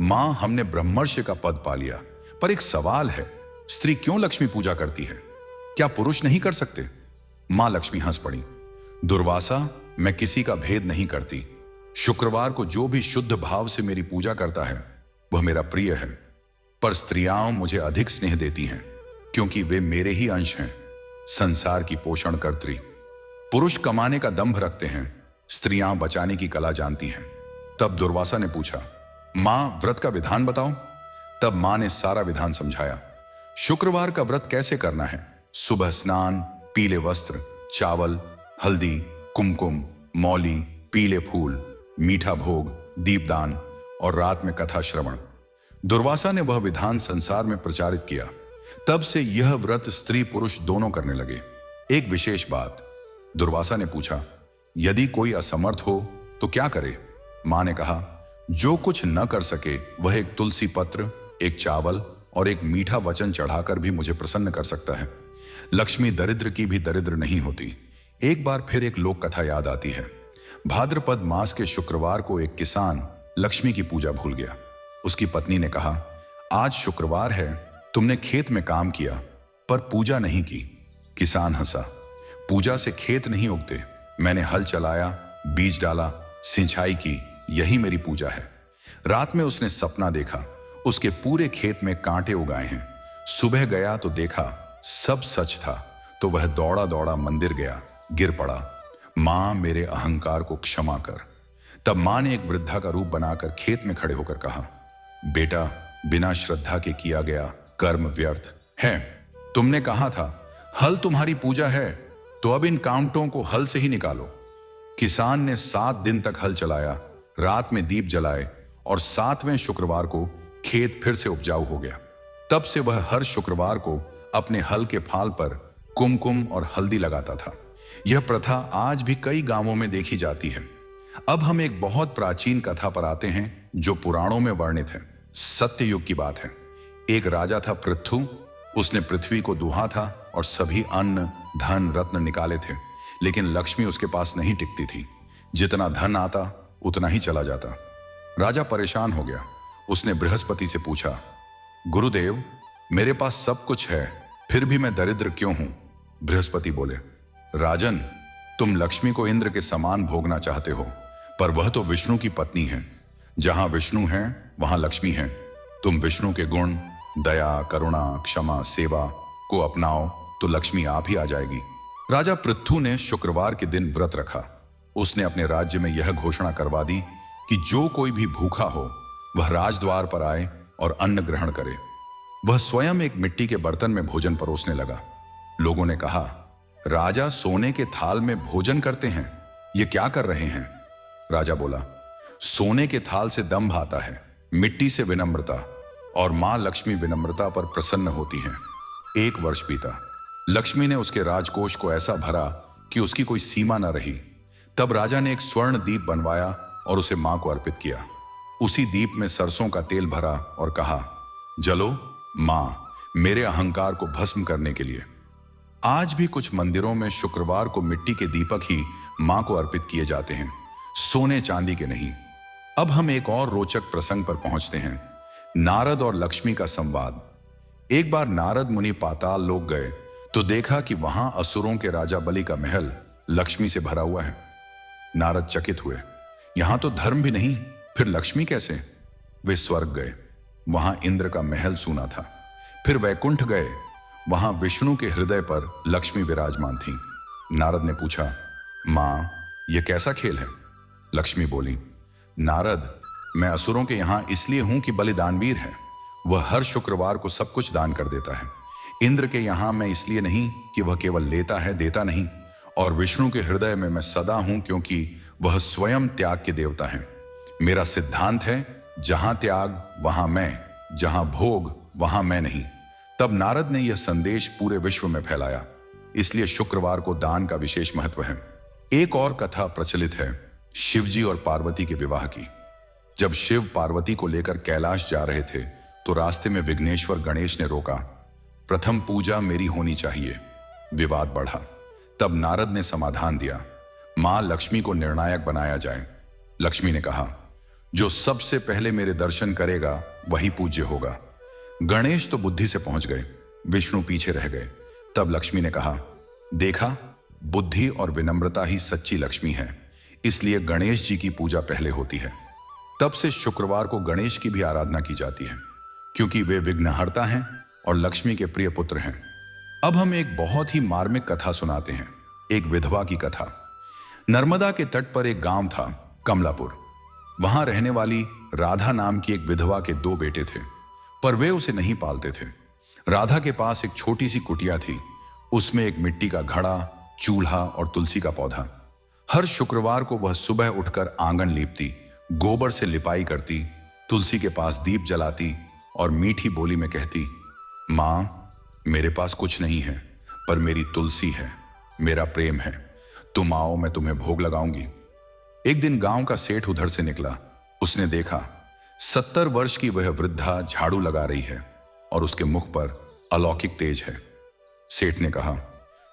मां, हमने ब्रह्मर्षि का पद पा लिया, पर एक सवाल है, स्त्री क्यों लक्ष्मी पूजा करती है? क्या पुरुष नहीं कर सकते? मां लक्ष्मी हंस पड़ी। दुर्वासा, मैं किसी का भेद नहीं करती। शुक्रवार को जो भी शुद्ध भाव से मेरी पूजा करता है वह मेरा प्रिय है, पर स्त्रियां मुझे अधिक स्नेह देती हैं, क्योंकि वे मेरे ही अंश हैं, संसार की पोषण कर्त्री। पुरुष कमाने का दंभ रखते हैं, स्त्रियां बचाने की कला जानती हैं। तब दुर्वासा ने पूछा, मां, व्रत का विधान बताओ। तब मां ने सारा विधान समझाया। शुक्रवार का व्रत कैसे करना है? सुबह स्नान, पीले वस्त्र, चावल, हल्दी, कुमकुम, मौली, पीले फूल, मीठा भोग, दीपदान और रात में कथा श्रवण। दुर्वासा ने वह विधान संसार में प्रचारित किया। तब से यह व्रत स्त्री पुरुष दोनों करने लगे। एक विशेष बात, दुर्वासा ने पूछा, यदि कोई असमर्थ हो तो क्या करे? मां ने कहा, जो कुछ न कर सके वह एक तुलसी पत्र, एक चावल और एक मीठा वचन चढ़ाकर भी मुझे प्रसन्न कर सकता है। लक्ष्मी दरिद्र की भी दरिद्र नहीं होती। एक बार फिर एक लोक कथा याद आती है। भाद्रपद मास के शुक्रवार को एक किसान लक्ष्मी की पूजा भूल गया। उसकी पत्नी ने कहा, आज शुक्रवार है, तुमने खेत में काम किया पर पूजा नहीं की। किसान हंसा, पूजा से खेत नहीं उगते। मैंने हल चलाया, बीज डाला, सिंचाई की, यही मेरी पूजा है। रात में उसने सपना देखा, उसके पूरे खेत में कांटे उगाए हैं। सुबह गया तो देखा सब सच था, तो वह दौड़ा दौड़ा मंदिर गया, गिर पड़ा। मां, मेरे अहंकार को क्षमा कर। तब मां ने एक वृद्धा का रूप बनाकर खेत में खड़े होकर कहा, बेटा, बिना श्रद्धा के किया गया कर्म व्यर्थ है। तुमने कहा था हल तुम्हारी पूजा है, तो अब इन कांटों को हल से ही निकालो। किसान ने 7 दिन तक हल चलाया, रात में दीप जलाए और 7वें शुक्रवार को खेत फिर से उपजाऊ हो गया। तब से वह हर शुक्रवार को अपने हल के फाल पर कुमकुम और हल्दी लगाता था। यह प्रथा आज भी कई गांवों में देखी जाती है। अब हम एक बहुत प्राचीन कथा पर आते हैं जो पुराणों में वर्णित है। सत्य युग की बात है। एक राजा था पृथु। उसने पृथ्वी को दुहा था और सभी अन्न, धन, रत्न निकाले थे, लेकिन लक्ष्मी उसके पास नहीं टिकती थी। जितना धन आता उतना ही चला जाता। राजा परेशान हो गया। उसने बृहस्पति से पूछा, गुरुदेव, मेरे पास सब कुछ है, फिर भी मैं दरिद्र क्यों हूं? बृहस्पति बोले, राजन, तुम लक्ष्मी को इंद्र के समान भोगना चाहते हो, पर वह तो विष्णु की पत्नी है। जहां विष्णु है वहां लक्ष्मी है। तुम विष्णु के गुण, दया, करुणा, क्षमा, सेवा को अपनाओ तो लक्ष्मी आप ही आ जाएगी। राजा पृथु ने शुक्रवार के दिन व्रत रखा। उसने अपने राज्य में यह घोषणा करवा दी कि जो कोई भी भूखा हो वह राजद्वार पर आए और अन्न ग्रहण करे। वह स्वयं एक मिट्टी के बर्तन में भोजन परोसने लगा। लोगों ने कहा, राजा सोने के थाल में भोजन करते हैं, ये क्या कर रहे हैं? राजा बोला, सोने के थाल से दंभ आता है, मिट्टी से विनम्रता, और मां लक्ष्मी विनम्रता पर प्रसन्न होती हैं। 1 वर्ष बीता। लक्ष्मी ने उसके राजकोष को ऐसा भरा कि उसकी कोई सीमा न रही। तब राजा ने एक स्वर्ण दीप बनवाया और उसे मां को अर्पित किया। उसी दीप में सरसों का तेल भरा और कहा, जलो मां, मेरे अहंकार को भस्म करने के लिए। आज भी कुछ मंदिरों में शुक्रवार को मिट्टी के दीपक ही मां को अर्पित किए जाते हैं, सोने चांदी के नहीं। अब हम एक और रोचक प्रसंग पर पहुंचते हैं, नारद और लक्ष्मी का संवाद। एक बार नारद मुनि पाताल लोक गए तो देखा कि वहां असुरों के राजा बलि का महल लक्ष्मी से भरा हुआ है। नारद चकित हुए, यहां तो धर्म भी नहीं, फिर लक्ष्मी कैसे? वे स्वर्ग गए, वहां इंद्र का महल सूना था। फिर वैकुंठ गए, वहां विष्णु के हृदय पर लक्ष्मी विराजमान थी। नारद ने पूछा, मां, यह कैसा खेल है? लक्ष्मी बोली, नारद, मैं असुरों के यहां इसलिए हूं कि बलि दानवीर है, वह हर शुक्रवार को सब कुछ दान कर देता है। इंद्र के यहां मैं इसलिए नहीं कि वह केवल लेता है, देता नहीं। और विष्णु के हृदय में मैं सदा हूं क्योंकि वह स्वयं त्याग के देवता हैं। मेरा सिद्धांत है, जहां त्याग वहां मैं, जहां भोग वहां मैं नहीं। तब नारद ने यह संदेश पूरे विश्व में फैलाया। इसलिए शुक्रवार को दान का विशेष महत्व है। एक और कथा प्रचलित है शिवजी और पार्वती के विवाह की। जब शिव पार्वती को लेकर कैलाश जा रहे थे तो रास्ते में विघ्नेश्वर गणेश ने रोका। प्रथम पूजा मेरी होनी चाहिए। विवाद बढ़ा। तब नारद ने समाधान दिया, मां लक्ष्मी को निर्णायक बनाया जाए। लक्ष्मी ने कहा, जो सबसे पहले मेरे दर्शन करेगा वही पूज्य होगा। गणेश तो बुद्धि से पहुंच गए, विष्णु पीछे रह गए। तब लक्ष्मी ने कहा, देखा, बुद्धि और विनम्रता ही सच्ची लक्ष्मी है, इसलिए गणेश जी की पूजा पहले होती है। तब से शुक्रवार को गणेश की भी आराधना की जाती है, क्योंकि वे विघ्नहर्ता हैं और लक्ष्मी के प्रिय पुत्र हैं। अब हम एक बहुत ही मार्मिक कथा सुनाते हैं, एक विधवा की कथा। नर्मदा के तट पर एक गांव था, कमलापुर। वहां रहने वाली राधा नाम की एक विधवा के 2 बेटे थे, पर वे उसे नहीं पालते थे। राधा के पास एक छोटी सी कुटिया थी, उसमें एक मिट्टी का घड़ा, चूल्हा और तुलसी का पौधा। हर शुक्रवार को वह सुबह उठकर आंगन लीपती, गोबर से लिपाई करती, तुलसी के पास दीप जलाती और मीठी बोली में कहती, मां, मेरे पास कुछ नहीं है, पर मेरी तुलसी है, मेरा प्रेम है, तुम आओ, मैं तुम्हें भोग लगाऊंगी। एक दिन गांव का सेठ उधर से निकला। उसने देखा 70 वर्ष की वह वृद्धा झाड़ू लगा रही है और उसके मुख पर अलौकिक तेज है। सेठ ने कहा,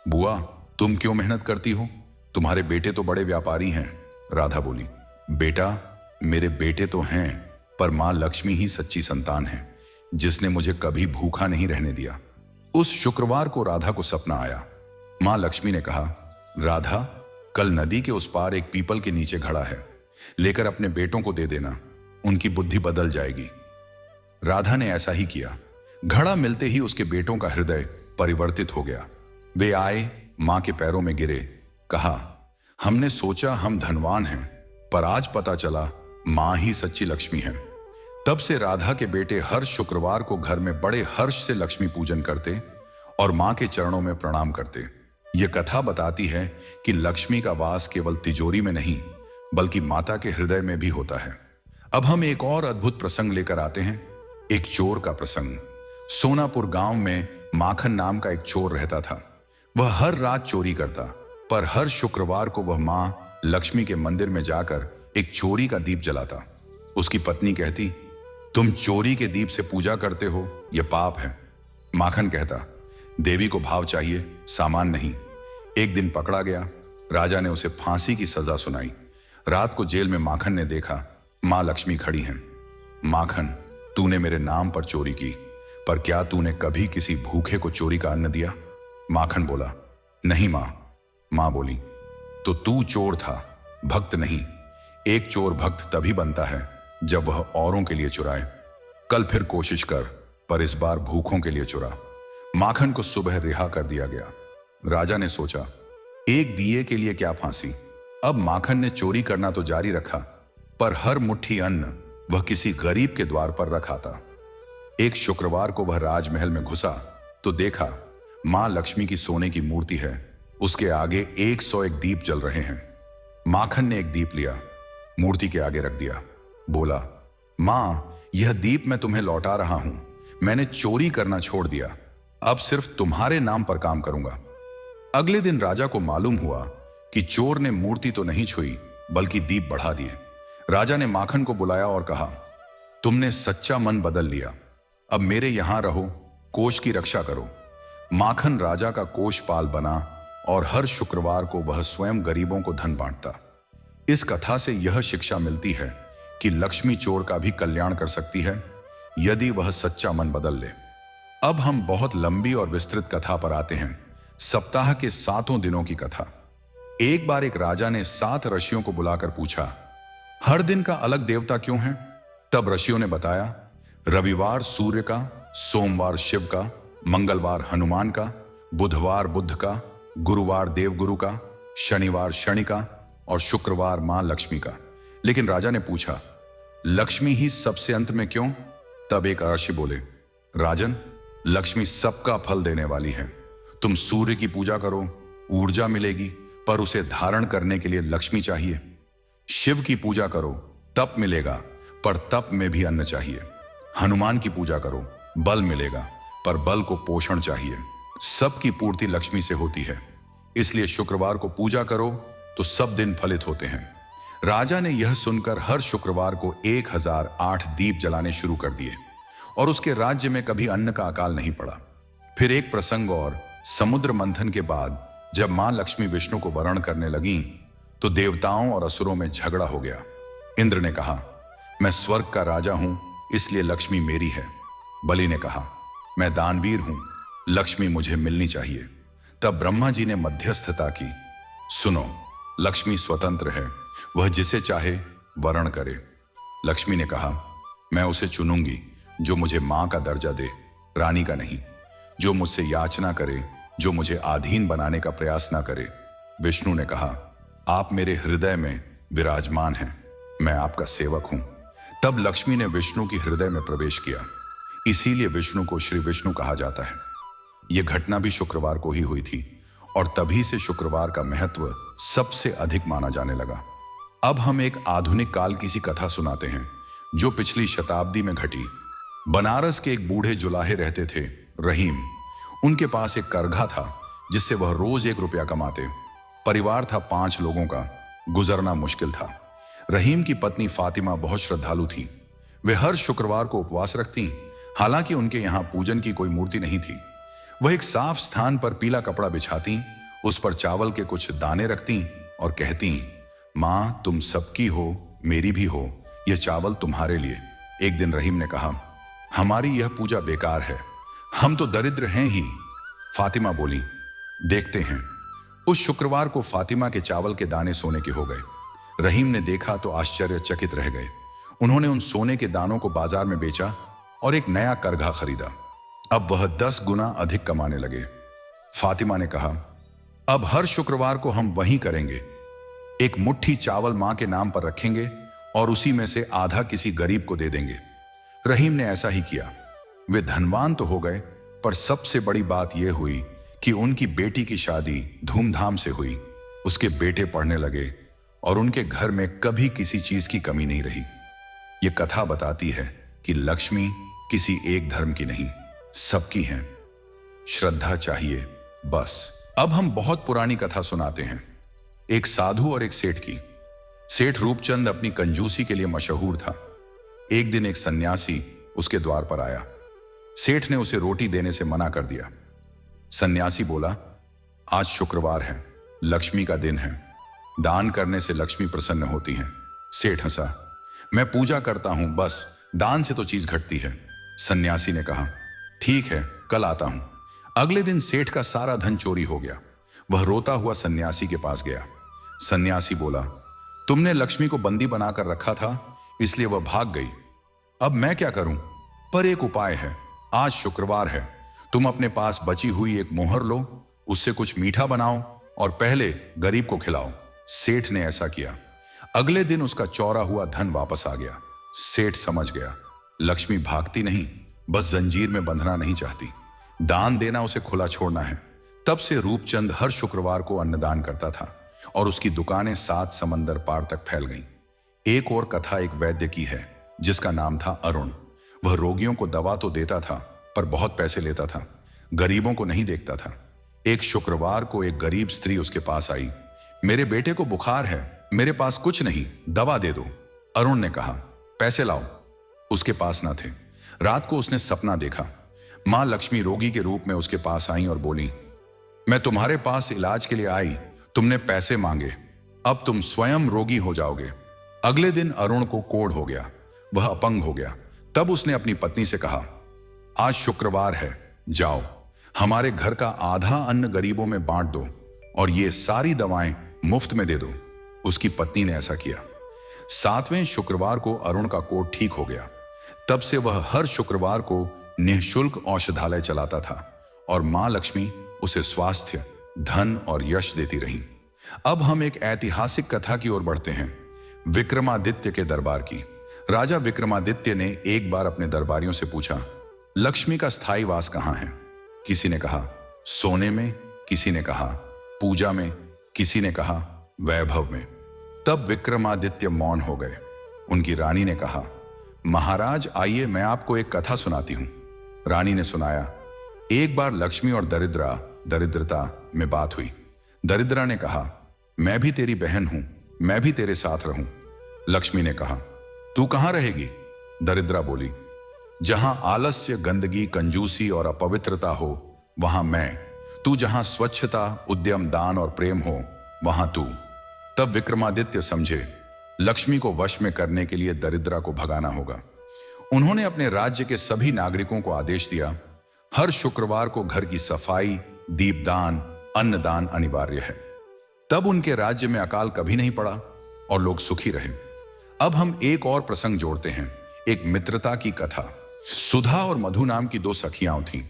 बुआ, तुम क्यों मेहनत करती हो? तुम्हारे बेटे तो बड़े व्यापारी हैं। राधा बोली, बेटा, मेरे बेटे तो हैं, पर मां लक्ष्मी ही सच्ची संतान है, जिसने मुझे कभी भूखा नहीं रहने दिया। उस शुक्रवार को राधा को सपना आया। मां लक्ष्मी ने कहा, राधा, कल नदी के उस पार एक पीपल के नीचे घड़ा है, लेकर अपने बेटों को दे देना, उनकी बुद्धि बदल जाएगी। राधा ने ऐसा ही किया। घड़ा मिलते ही उसके बेटों का हृदय परिवर्तित हो गया। वे आए, मां के पैरों में गिरे, कहा, हमने सोचा हम धनवान हैं, पर आज पता चला मां ही सच्ची लक्ष्मी है। तब से राधा के बेटे हर शुक्रवार को घर में बड़े हर्ष से लक्ष्मी पूजन करते और मां के चरणों में प्रणाम करते। यह कथा बताती है कि लक्ष्मी का वास केवल तिजोरी में नहीं, बल्कि माता के हृदय में भी होता है। अब हम एक और अद्भुत प्रसंग लेकर आते हैं, एक चोर का प्रसंग। सोनापुर गांव में माखन नाम का एक चोर रहता था। वह हर रात चोरी करता, पर हर शुक्रवार को वह मां लक्ष्मी के मंदिर में जाकर एक चोरी का दीप जलाता। उसकी पत्नी कहती, तुम चोरी के दीप से पूजा करते हो, यह पाप है। माखन कहता, देवी को भाव चाहिए, सामान नहीं। एक दिन पकड़ा गया। राजा ने उसे फांसी की सजा सुनाई। रात को जेल में माखन ने देखा मां लक्ष्मी खड़ी हैं। माखन, तूने मेरे नाम पर चोरी की, पर क्या तूने कभी किसी भूखे को चोरी का अन्न दिया? माखन बोला, नहीं मां। मां बोली, तो तू चोर था, भक्त नहीं। एक चोर भक्त तभी बनता है जब वह औरों के लिए चुराए। कल फिर कोशिश कर, पर इस बार भूखों के लिए चुरा। माखन को सुबह रिहा कर दिया गया। राजा ने सोचा, एक दिए के लिए क्या फांसी। अब माखन ने चोरी करना तो जारी रखा, पर हर मुट्ठी अन्न वह किसी गरीब के द्वार पर रखा था। एक शुक्रवार को वह राजमहल में घुसा तो देखा मां लक्ष्मी की सोने की मूर्ति है, उसके आगे 101 दीप जल रहे हैं। माखन ने एक दीप लिया, मूर्ति के आगे रख दिया, बोला, मां, यह दीप मैं तुम्हें लौटा रहा हूं। मैंने चोरी करना छोड़ दिया, अब सिर्फ तुम्हारे नाम पर काम करूंगा। अगले दिन राजा को मालूम हुआ कि चोर ने मूर्ति तो नहीं छुई बल्कि दीप बढ़ा दिए। राजा ने माखन को बुलाया और कहा, तुमने सच्चा मन बदल लिया, अब मेरे यहां रहो, कोष की रक्षा करो। माखन राजा का कोषपाल बना और हर शुक्रवार को वह स्वयं गरीबों को धन बांटता। इस कथा से यह शिक्षा मिलती है कि लक्ष्मी चोर का भी कल्याण कर सकती है यदि वह सच्चा मन बदल ले। अब हम बहुत लंबी और विस्तृत कथा पर आते हैं, सप्ताह के 7 दिनों की कथा। एक बार एक राजा ने 7 ऋषियों को बुलाकर पूछा, हर दिन का अलग देवता क्यों है? तब ऋषियों ने बताया, रविवार सूर्य का, सोमवार शिव का, मंगलवार हनुमान का, बुधवार बुद्ध का, गुरुवार देवगुरु का, शनिवार शनि का और शुक्रवार मां लक्ष्मी का। लेकिन राजा ने पूछा, लक्ष्मी ही सबसे अंत में क्यों? तब एक ऋषि बोले, राजन, लक्ष्मी सबका फल देने वाली है। तुम सूर्य की पूजा करो, ऊर्जा मिलेगी, पर उसे धारण करने के लिए लक्ष्मी चाहिए। शिव की पूजा करो, तप मिलेगा, पर तप में भी अन्न चाहिए। हनुमान की पूजा करो, बल मिलेगा, पर बल को पोषण चाहिए। सबकी पूर्ति लक्ष्मी से होती है, इसलिए शुक्रवार को पूजा करो तो सब दिन फलित होते हैं। राजा ने यह सुनकर हर शुक्रवार को 1008 दीप जलाने शुरू कर दिए और उसके राज्य में कभी अन्न का अकाल नहीं पड़ा। फिर एक प्रसंग और, समुद्र मंथन के बाद जब मां लक्ष्मी विष्णु को वरण करने लगीं तो देवताओं और असुरों में झगड़ा हो गया। इंद्र ने कहा, मैं स्वर्ग का राजा हूं, इसलिए लक्ष्मी मेरी है। बलि ने कहा, मैं दानवीर हूं, लक्ष्मी मुझे मिलनी चाहिए। तब ब्रह्मा जी ने मध्यस्थता की, सुनो, लक्ष्मी स्वतंत्र है, वह जिसे चाहे वरण करे। लक्ष्मी ने कहा, मैं उसे चुनूंगी जो मुझे मां का दर्जा दे, रानी का नहीं, जो मुझसे याचना करे, जो मुझे अधीन बनाने का प्रयास ना करे। विष्णु ने कहा, आप मेरे हृदय में विराजमान हैं, मैं आपका सेवक हूं। तब लक्ष्मी ने विष्णु की हृदय में प्रवेश किया, इसीलिए विष्णु को श्री विष्णु कहा जाता है। यह घटना भी शुक्रवार को ही हुई थी और तभी से शुक्रवार का महत्व सबसे अधिक माना जाने लगा। अब हम एक आधुनिक काल की सी कथा सुनाते हैं जो पिछली शताब्दी में घटी। बनारस के एक बूढ़े जुलाहे रहते थे, रहीम। उनके पास एक करघा था जिससे वह रोज 1 रुपया कमाते। परिवार था 5 लोगों का, गुजरना मुश्किल था। रहीम की पत्नी फातिमा बहुत श्रद्धालु थी। वे हर शुक्रवार को उपवास रखती, हालांकि उनके यहां पूजन की कोई मूर्ति नहीं थी। वह एक साफ स्थान पर पीला कपड़ा बिछाती, उस पर चावल के कुछ दाने रखती और कहती, मां, तुम सबकी हो, मेरी भी हो, यह चावल तुम्हारे लिए। एक दिन रहीम ने कहा, हमारी यह पूजा बेकार है, हम तो दरिद्र हैं ही। फातिमा बोली, देखते हैं। उस शुक्रवार को फातिमा के चावल के दाने सोने के हो गए। रहीम ने देखा तो आश्चर्यचकित रह गए। उन्होंने उन सोने के दानों को बाजार में बेचा और एक नया करघा खरीदा। अब वह 10 गुना अधिक कमाने लगे। फातिमा ने कहा, अब हर शुक्रवार को हम वही करेंगे, एक मुट्ठी चावल मां के नाम पर रखेंगे और उसी में से आधा किसी गरीब को दे देंगे। रहीम ने ऐसा ही किया। वे धनवान तो हो गए, पर सबसे बड़ी बात यह हुई कि उनकी बेटी की शादी धूमधाम से हुई। उसके बेटे पढ़ने लगे और उनके घर में कभी किसी चीज की कमी नहीं रही। यह कथा बताती है कि लक्ष्मी किसी एक धर्म की नहीं, सबकी है। श्रद्धा चाहिए बस। अब हम बहुत पुरानी कथा सुनाते हैं, एक साधु और एक सेठ की। सेठ रूपचंद अपनी कंजूसी के लिए मशहूर था। एक दिन एक सन्यासी उसके द्वार पर आया। सेठ ने उसे रोटी देने से मना कर दिया। सन्यासी बोला, आज शुक्रवार है, लक्ष्मी का दिन है, दान करने से लक्ष्मी प्रसन्न होती हैं। सेठ हंसा, मैं पूजा करता हूं, बस दान से तो चीज घटती है। सन्यासी ने कहा, ठीक है, कल आता हूं। अगले दिन सेठ का सारा धन चोरी हो गया। वह रोता हुआ सन्यासी के पास गया। सन्यासी बोला, तुमने लक्ष्मी को बंदी बनाकर रखा था, इसलिए वह भाग गई। अब मैं क्या करूं? पर एक उपाय है। आज शुक्रवार है, तुम अपने पास बची हुई एक मोहर लो, उससे कुछ मीठा बनाओ और पहले गरीब को खिलाओ। सेठ ने ऐसा किया। अगले दिन उसका चौरा हुआ धन वापस आ गया। सेठ समझ गया, लक्ष्मी भागती नहीं, बस जंजीर में बंधना नहीं चाहती। दान देना उसे खुला छोड़ना है। तब से रूपचंद हर शुक्रवार को अन्नदान करता था और उसकी दुकानें 7 समंदर पार तक फैल गईं। एक और कथा एक वैद्य की है जिसका नाम था अरुण। वह रोगियों को दवा तो देता था पर बहुत पैसे लेता था, गरीबों को नहीं देखता था। एक शुक्रवार को एक गरीब स्त्री उसके पास आई। मेरे बेटे को बुखार है, मेरे पास कुछ नहीं, दवा दे दो। अरुण ने कहा, पैसे लाओ। उसके पास ना थे। रात को उसने सपना देखा। मां लक्ष्मी रोगी के रूप में उसके पास आई और बोली, मैं तुम्हारे पास इलाज के लिए आई, तुमने पैसे मांगे, अब तुम स्वयं रोगी हो जाओगे। अगले दिन अरुण को कोढ़ हो गया, वह अपंग हो गया। तब उसने अपनी पत्नी से कहा, आज शुक्रवार है, जाओ हमारे घर का आधा अन्न गरीबों में बांट दो और ये सारी दवाएं मुफ्त में दे दो। उसकी पत्नी ने ऐसा किया। 7वें शुक्रवार को अरुण का कोढ़ ठीक हो गया। तब से वह हर शुक्रवार को निःशुल्क औषधालय चलाता था और मां लक्ष्मी उसे स्वास्थ्य, धन और यश देती रही। अब हम एक ऐतिहासिक कथा की ओर बढ़ते हैं, विक्रमादित्य के दरबार की। राजा विक्रमादित्य ने एक बार अपने दरबारियों से पूछा, लक्ष्मी का स्थायी वास कहां है? किसी ने कहा सोने में, किसी ने कहा पूजा में, किसी ने कहा वैभव में। तब विक्रमादित्य मौन हो गए। उनकी रानी ने कहा, महाराज आइए मैं आपको एक कथा सुनाती हूं। रानी ने सुनाया, एक बार लक्ष्मी और दरिद्रता में बात हुई। दरिद्रा ने कहा, मैं भी तेरी बहन हूं, मैं भी तेरे साथ रहूं। लक्ष्मी ने कहा, तू कहां रहेगी? दरिद्रा बोली, जहां आलस्य, गंदगी, कंजूसी और अपवित्रता हो वहां मैं, तू जहां स्वच्छता, उद्यम, दान और प्रेम हो वहां तू। तब विक्रमादित्य समझे लक्ष्मी को वश में करने के लिए दरिद्रा को भगाना होगा। उन्होंने अपने राज्य के सभी नागरिकों को आदेश दिया, हर शुक्रवार को घर की सफाई, दीपदान, अन्नदान अनिवार्य है। तब उनके राज्य में अकाल कभी नहीं पड़ा और लोग सुखी रहे। अब हम एक और प्रसंग जोड़ते हैं, एक मित्रता की कथा। सुधा और मधु नाम की 2 सखियां थीं।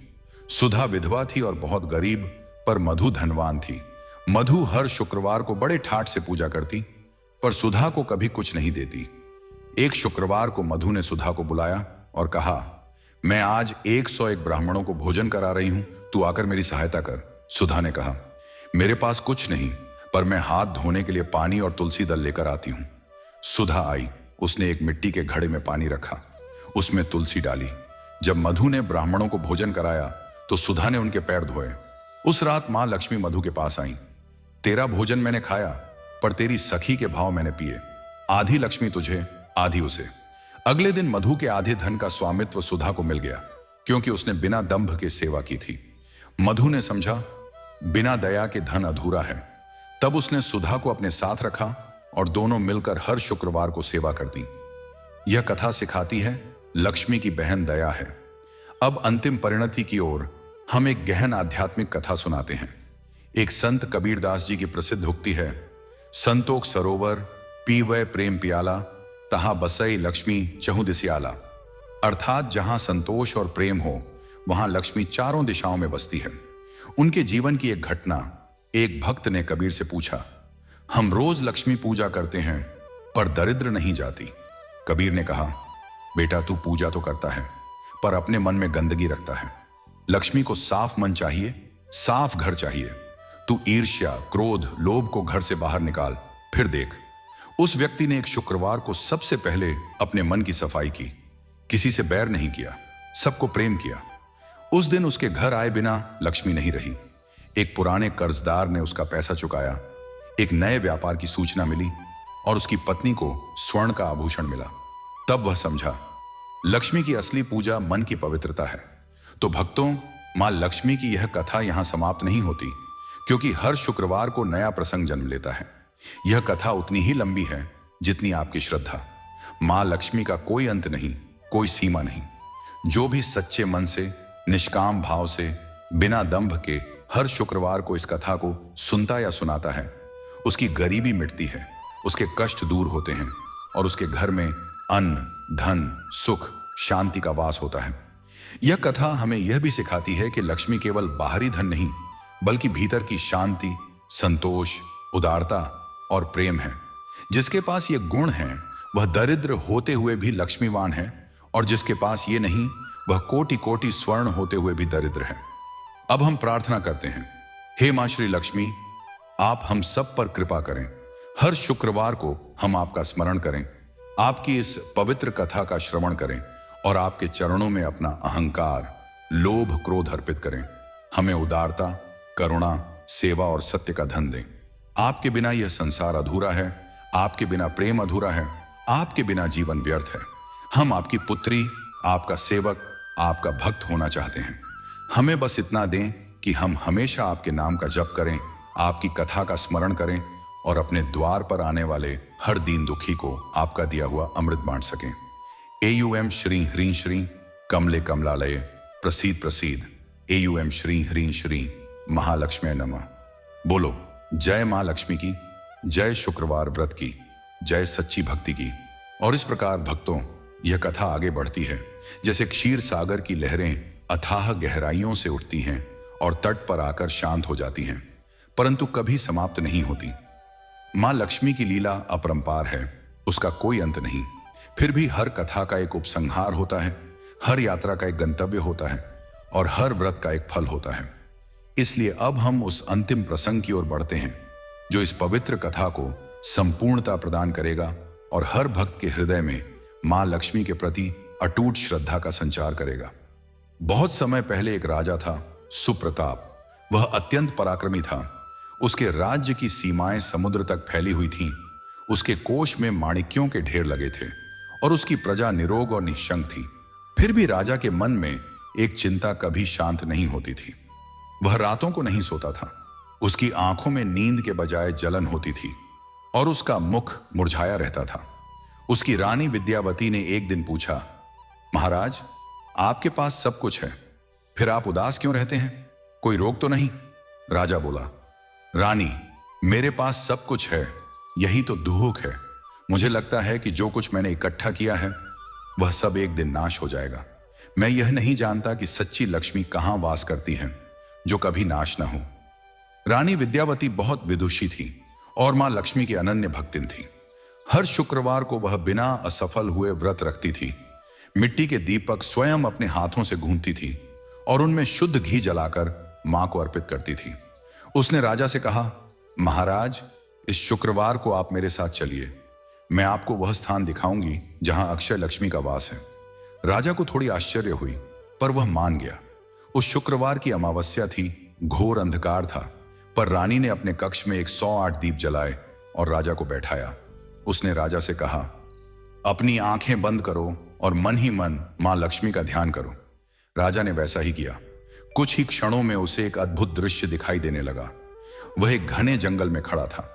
सुधा विधवा थी और बहुत गरीब, पर मधु धनवान थी। मधु हर शुक्रवार को बड़े ठाठ से पूजा करती, पर सुधा को कभी कुछ नहीं देती। एक शुक्रवार को मधु ने सुधा को बुलाया और कहा, मैं आज 101 ब्राह्मणों को भोजन करा रही हूं, तू आकर मेरी सहायता कर। सुधा ने कहा, मेरे पास कुछ नहीं, पर मैं हाथ धोने के लिए पानी और तुलसी दल लेकर आती हूं। सुधा आई, उसने एक मिट्टी के घड़े में पानी रखा, उसमें तुलसी डाली। जब मधु ने ब्राह्मणों को भोजन कराया तो सुधा ने उनके पैर धोए। उस रात मां लक्ष्मी मधु के पास आई, तेरा भोजन मैंने खाया, पर तेरी सखी के भाव मैंने पिए। आधी लक्ष्मी तुझे, आधी उसे। अगले दिन मधु के आधे धन का स्वामित्व सुधा को मिल गया, क्योंकि उसने बिना दंभ के सेवा की थी। मधु ने समझा, बिना दया के धन अधूरा है। तब उसने सुधा को अपने साथ रखा और दोनों मिलकर हर शुक्रवार को सेवा करती। यह कथा सिखाती है, लक्ष्मी की बहन दया है। अब अंतिम परिणति की ओर हम एक गहन आध्यात्मिक कथा सुनाते हैं। एक संत कबीरदास जी की प्रसिद्ध उक्ति है, संतोक सरोवर पीवै प्रेम पियाला, तहां बसई लक्ष्मी चहुं दिसियाला। अर्थात जहां संतोष और प्रेम हो वहां लक्ष्मी चारों दिशाओं में बसती है। उनके जीवन की एक घटना, एक भक्त ने कबीर से पूछा, हम रोज लक्ष्मी पूजा करते हैं पर दरिद्र नहीं जाती। कबीर ने कहा, बेटा तू पूजा तो करता है पर अपने मन में गंदगी रखता है। लक्ष्मी को साफ मन चाहिए, साफ घर चाहिए। तू ईर्ष्या, क्रोध, लोभ को घर से बाहर निकाल, फिर देख। उस व्यक्ति ने एक शुक्रवार को सबसे पहले अपने मन की सफाई की, किसी से बैर नहीं किया, सबको प्रेम किया। उस दिन उसके घर आए बिना लक्ष्मी नहीं रही। एक पुराने कर्जदार ने उसका पैसा चुकाया, एक नए व्यापार की सूचना मिली और उसकी पत्नी को स्वर्ण का आभूषण मिला। तब वह समझा, लक्ष्मी की असली पूजा मन की पवित्रता है। तो भक्तों, मां लक्ष्मी की यह कथा यहां समाप्त नहीं होती, क्योंकि हर शुक्रवार को नया प्रसंग जन्म लेता है। यह कथा उतनी ही लंबी है जितनी आपकी श्रद्धा। मां लक्ष्मी का कोई अंत नहीं, कोई सीमा नहीं। जो भी सच्चे मन से, निष्काम भाव से, बिना दंभ के हर शुक्रवार को इस कथा को सुनता या सुनाता है, उसकी गरीबी मिटती है, उसके कष्ट दूर होते हैं और उसके घर में अन्न, धन, सुख, शांति का वास होता है। यह कथा हमें यह भी सिखाती है कि लक्ष्मी केवल बाहरी धन नहीं, बल्कि भीतर की शांति, संतोष, उदारता और प्रेम है। जिसके पास ये गुण हैं, वह दरिद्र होते हुए भी लक्ष्मीवान है, और जिसके पास ये नहीं, वह कोटि कोटि स्वर्ण होते हुए भी दरिद्र है। अब हम प्रार्थना करते हैं, हे मां श्री लक्ष्मी, आप हम सब पर कृपा करें। हर शुक्रवार को हम आपका स्मरण करें, आपकी इस पवित्र कथा का श्रवण करें और आपके चरणों में अपना अहंकार, लोभ, क्रोध अर्पित करें। हमें उदारता, करुणा, सेवा और सत्य का धन दें। आपके बिना यह संसार अधूरा है, आपके बिना प्रेम अधूरा है, आपके बिना जीवन व्यर्थ है। हम आपकी पुत्री, आपका सेवक, आपका भक्त होना चाहते हैं। हमें बस इतना दें कि हम हमेशा आपके नाम का जप करें, आपकी कथा का स्मरण करें और अपने द्वार पर आने वाले हर दीन दुखी को आपका दिया हुआ अमृत बांट सकें। एयूएम श्री ह्रीं श्री कमले कमलालये प्रसीद प्रसीद। एयूएम श्री ह्रीं श्री महालक्ष्मी नमः। बोलो जय मां लक्ष्मी की, जय शुक्रवार व्रत की, जय सच्ची भक्ति की। और इस प्रकार भक्तों, यह कथा आगे बढ़ती है जैसे क्षीर सागर की लहरें अथाह गहराइयों से उठती हैं और तट पर आकर शांत हो जाती हैं, परंतु कभी समाप्त नहीं होती। मां लक्ष्मी की लीला अपरंपार है, उसका कोई अंत नहीं। फिर भी हर कथा का एक उपसंहार होता है, हर यात्रा का एक गंतव्य होता है और हर व्रत का एक फल होता है। इसलिए अब हम उस अंतिम प्रसंग की ओर बढ़ते हैं जो इस पवित्र कथा को संपूर्णता प्रदान करेगा और हर भक्त के हृदय में मां लक्ष्मी के प्रति अटूट श्रद्धा का संचार करेगा। बहुत समय पहले एक राजा था, सुप्रताप। वह अत्यंत पराक्रमी था। उसके राज्य की सीमाएं समुद्र तक फैली हुई थीं। उसके कोष में माणिक्यों के ढेर लगे थे और उसकी प्रजा निरोग और निश्चंक थी। फिर भी राजा के मन में एक चिंता कभी शांत नहीं होती थी। वह रातों को नहीं सोता था। उसकी आंखों में नींद के बजाय जलन होती थी और उसका मुख मुरझाया रहता था। उसकी रानी विद्यावती ने एक दिन पूछा, महाराज, आपके पास सब कुछ है, फिर आप उदास क्यों रहते हैं? कोई रोग तो नहीं? राजा बोला, रानी, मेरे पास सब कुछ है, यही तो दुख है। मुझे लगता है कि जो कुछ मैंने इकट्ठा किया है वह सब एक दिन नाश हो जाएगा। मैं यह नहीं जानता कि सच्ची लक्ष्मी कहां वास करती है जो कभी नाश ना हो। रानी विद्यावती बहुत विदुषी थी और मां लक्ष्मी की अनन्य भक्तिन थी। हर शुक्रवार को वह बिना असफल हुए व्रत रखती थी। मिट्टी के दीपक स्वयं अपने हाथों से गूंथती थी और उनमें शुद्ध घी जलाकर मां को अर्पित करती थी। उसने राजा से कहा, महाराज, इस शुक्रवार को आप मेरे साथ चलिए। मैं आपको वह स्थान दिखाऊंगी जहां अक्षय लक्ष्मी का वास है। राजा को थोड़ी आश्चर्य हुई, पर वह मान गया। उस शुक्रवार की अमावस्या थी, घोर अंधकार था, पर रानी ने अपने कक्ष में 108 दीप जलाए और राजा को बैठाया। उसने राजा से कहा, अपनी आंखें बंद करो और मन ही मन मां लक्ष्मी का ध्यान करो। राजा ने वैसा ही किया। कुछ ही क्षणों में उसे एक अद्भुत दृश्य दिखाई देने लगा। वह एक घने जंगल में खड़ा था।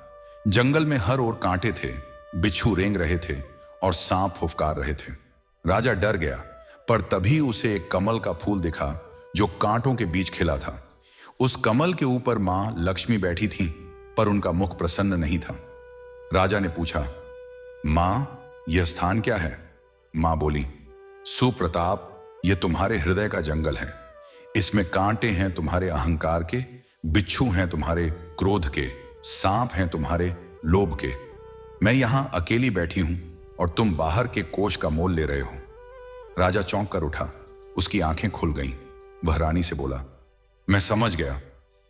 जंगल में हर ओर कांटे थे, बिच्छू रेंग रहे थे और सांप फुफकार रहे थे। राजा डर गया, पर तभी उसे एक कमल का फूल दिखा जो कांटों के बीच खिला था। उस कमल के ऊपर मां लक्ष्मी बैठी थी, पर उनका मुख प्रसन्न नहीं था। राजा ने पूछा, मां, यह स्थान क्या है? मां बोली, सुप्रताप, यह तुम्हारे हृदय का जंगल है। इसमें कांटे हैं तुम्हारे अहंकार के, बिच्छू हैं तुम्हारे क्रोध के, सांप हैं तुम्हारे लोभ के। मैं यहां अकेली बैठी हूं और तुम बाहर के कोष का मोल ले रहे हो। राजा चौंक कर उठा। उसकी आंखें खुल गईं। वह रानी से बोला, मैं समझ गया,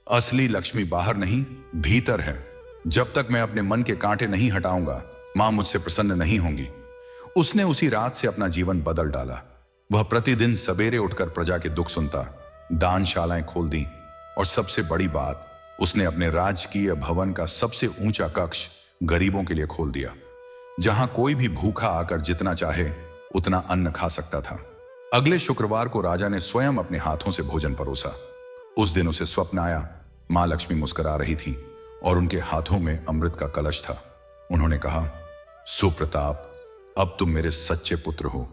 असली लक्ष्मी बाहर नहीं, भीतर है। जब तक मैं अपने मन के कांटे नहीं हटाऊंगा, मां मुझसे प्रसन्न नहीं होंगी। उसने उसी रात से अपना जीवन बदल डाला। वह प्रतिदिन सवेरे उठकर प्रजा के दुख सुनता, दानशालाएं खोल दी और सबसे बड़ी बात, उसने अपने राजकीय भवन का सबसे ऊंचा कक्ष गरीबों के लिए खोल दिया, जहां कोई भी भूखा आकर जितना चाहे उतना अन्न खा सकता था। अगले शुक्रवार को राजा ने स्वयं अपने हाथों से भोजन परोसा। उस दिन उसे स्वप्न आया, मां लक्ष्मी मुस्कुरा रही थी और उनके हाथों में अमृत का कलश था। उन्होंने कहा, सुप्रताप, अब तुम मेरे सच्चे पुत्र हो।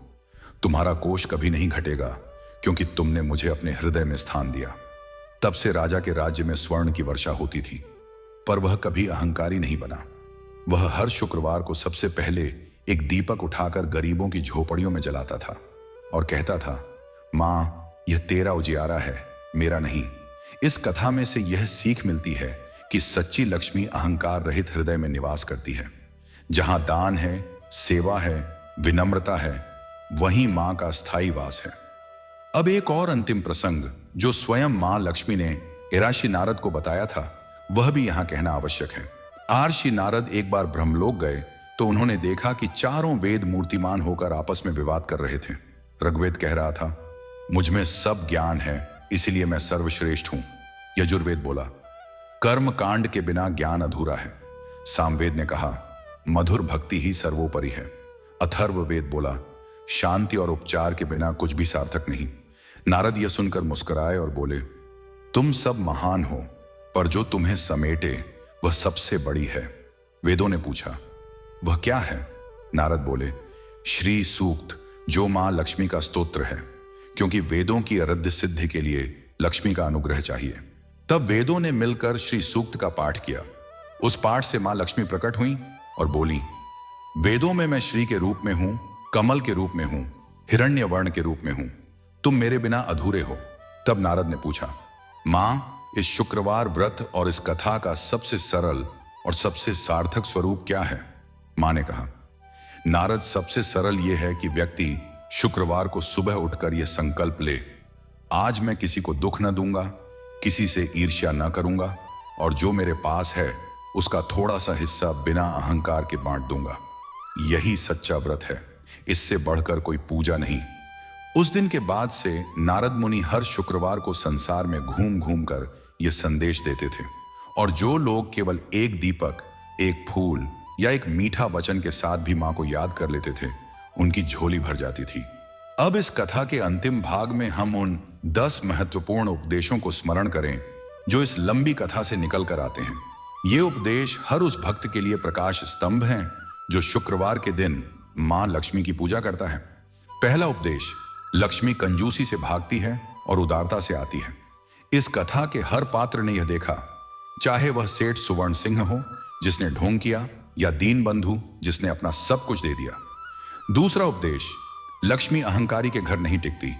तुम्हारा कोष कभी नहीं घटेगा क्योंकि तुमने मुझे अपने हृदय में स्थान दिया। तब से राजा के राज्य में स्वर्ण की वर्षा होती थी, पर वह कभी अहंकारी नहीं बना। वह हर शुक्रवार को सबसे पहले एक दीपक उठाकर गरीबों की झोपड़ियों में जलाता था और कहता था, माँ, यह तेरा उजियारा है, मेरा नहीं। इस कथा में से यह सीख मिलती है कि सच्ची लक्ष्मी अहंकार रहित हृदय में निवास करती है। जहां दान है, सेवा है, विनम्रता है, वहीं मां का स्थायी वास है। अब एक और अंतिम प्रसंग जो स्वयं मां लक्ष्मी ने एराशी नारद को बताया था, वह भी यहां कहना आवश्यक है। आर्षि नारद एक बार ब्रह्मलोक गए तो उन्होंने देखा कि चारों वेद मूर्तिमान होकर आपस में विवाद कर रहे थे। ऋग्वेद कह रहा था, मुझ में सब ज्ञान है, इसलिए मैं सर्वश्रेष्ठ हूं। यजुर्वेद बोला, कर्म कांड के बिना ज्ञान अधूरा है। सामवेद ने कहा, मधुर भक्ति ही सर्वोपरि है। अथर्ववेद बोला, शांति और उपचार के बिना कुछ भी सार्थक नहीं। नारद यह सुनकर मुस्कुराए और बोले, तुम सब महान हो, पर जो तुम्हें समेटे वह सबसे बड़ी है। वेदों ने पूछा, वह क्या है? नारद बोले, श्री सूक्त, जो मां लक्ष्मी का स्तोत्र है, क्योंकि वेदों की अरद्ध सिद्धि के लिए लक्ष्मी का अनुग्रह चाहिए। तब वेदों ने मिलकर श्री सूक्त का पाठ किया। उस पाठ से मां लक्ष्मी प्रकट हुई और बोली, वेदों में मैं श्री के रूप में हूं, कमल के रूप में हूं, हिरण्य वर्ण के रूप में हूं, तुम मेरे बिना अधूरे हो। तब नारद ने पूछा, मां, इस शुक्रवार व्रत और इस कथा का सबसे सरल और सबसे सार्थक स्वरूप क्या है? मां ने कहा, नारद, सबसे सरल यह है कि व्यक्ति शुक्रवार को सुबह उठकर यह संकल्प ले, आज मैं किसी को दुख न दूंगा, किसी से ईर्ष्या न करूंगा, और जो मेरे पास है उसका थोड़ा सा हिस्सा बिना अहंकार के बांट दूंगा। यही सच्चा व्रत है, इससे बढ़कर कोई पूजा नहीं। उस दिन के बाद से नारद मुनि हर शुक्रवार को संसार में घूम घूम कर यह संदेश देते थे, और जो लोग केवल एक दीपक, एक फूल या एक मीठा वचन के साथ भी मां को याद कर लेते थे, उनकी झोली भर जाती थी। अब इस कथा के अंतिम भाग में हम उन 10 महत्वपूर्ण उपदेशों को स्मरण करें जो इस लंबी कथा से निकल कर आते हैं। ये उपदेश हर उस भक्त के लिए प्रकाश स्तंभ हैं जो शुक्रवार के दिन मां लक्ष्मी की पूजा करता है। पहला उपदेश, लक्ष्मी कंजूसी से भागती है और उदारता से आती है। इस कथा के हर पात्र ने यह देखा, चाहे वह सेठ सुवर्ण सिंह हो जिसने ढोंग किया, या दीन बंधु जिसने अपना सब कुछ दे दिया। दूसरा उपदेश, लक्ष्मी अहंकारी के घर नहीं टिकती।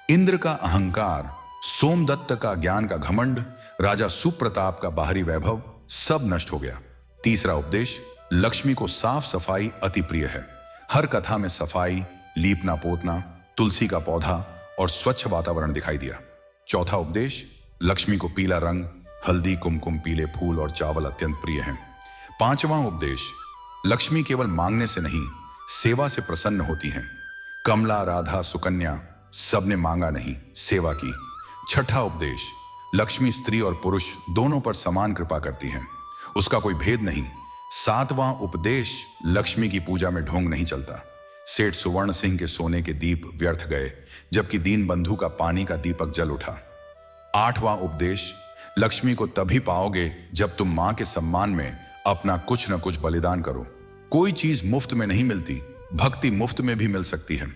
इंद्र का अहंकार, सोमदत्त का ज्ञान का घमंड, राजा सुप्रताप का बाहरी वैभव सब नष्ट हो गया। तीसरा उपदेश, लक्ष्मी को साफ सफाई अति प्रिय है। हर कथा में सफाई, लीपना पोतना, तुलसी का पौधा और स्वच्छ वातावरण दिखाई दिया। चौथा उपदेश, लक्ष्मी को पीला रंग, हल्दी, कुमकुम, पीले फूल और चावल अत्यंत प्रिय हैं। पांचवां उपदेश, लक्ष्मी केवल मांगने से नहीं, सेवा से प्रसन्न होती हैं। कमला, राधा, सुकन्या सबने मांगा नहीं, सेवा की। छठा उपदेश, लक्ष्मी स्त्री और पुरुष दोनों पर समान कृपा करती हैं, उसका कोई भेद नहीं। सातवां उपदेश, लक्ष्मी की पूजा में ढोंग नहीं चलता। सेठ सुवर्ण सिंह के सोने के दीप व्यर्थ गए, जबकि दीन बंधु का पानी का दीपक जल उठा। आठवां उपदेश, लक्ष्मी को तभी पाओगे जब तुम मां के सम्मान में अपना कुछ न कुछ बलिदान करो। कोई चीज मुफ्त में नहीं मिलती, भक्ति मुफ्त में भी मिल सकती है,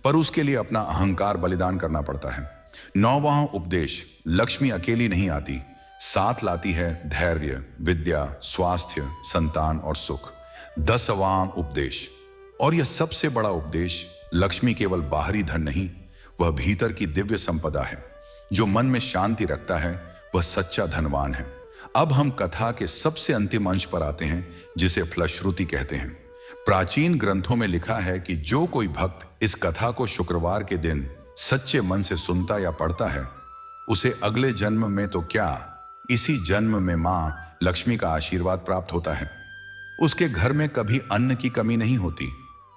पर उसके लिए अपना अहंकार बलिदान करना पड़ता है। नौवां उपदेश, लक्ष्मी अकेली नहीं आती, साथ लाती है धैर्य, विद्या, स्वास्थ्य, संतान और सुख। 10वां उपदेश, और यह सबसे बड़ा उपदेश, लक्ष्मी केवल बाहरी धन नहीं, वह भीतर की दिव्य संपदा है। जो मन में शांति रखता है वह सच्चा धनवान है। अब हम कथा के सबसे अंतिम अंश पर आते हैं, जिसे फलश्रुति कहते हैं। प्राचीन ग्रंथों में लिखा है कि जो कोई भक्त इस कथा को शुक्रवार के दिन सच्चे मन से सुनता या पढ़ता है, उसे अगले जन्म में तो क्या, इसी जन्म में मां लक्ष्मी का आशीर्वाद प्राप्त होता है। उसके घर में कभी अन्न की कमी नहीं होती,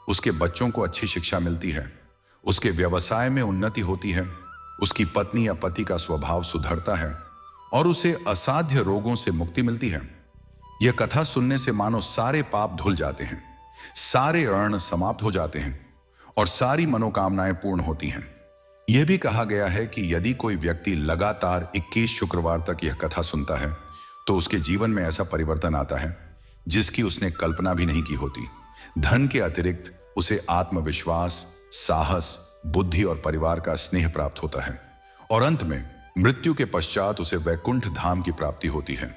उसके बच्चों को अच्छी शिक्षा मिलती है, उसके व्यवसाय में उन्नति होती है, उसकी पत्नी या पति का स्वभाव सुधरता है और उसे असाध्य रोगों से मुक्ति मिलती है। यह कथा सुनने से मानो सारे पाप धुल जाते हैं, सारे अर्ण समाप्त हो जाते हैं और सारी मनोकामनाएं पूर्ण होती हैं। यह भी कहा गया है कि यदि कोई व्यक्ति लगातार 21 शुक्रवार तक यह कथा सुनता है तो उसके जीवन में ऐसा परिवर्तन आता है जिसकी उसने कल्पना भी नहीं की होती। धन के अतिरिक्त उसे आत्मविश्वास, साहस, बुद्धि और परिवार का स्नेह प्राप्त होता है और अंत में मृत्यु के पश्चात उसे वैकुंठ धाम की प्राप्ति होती है,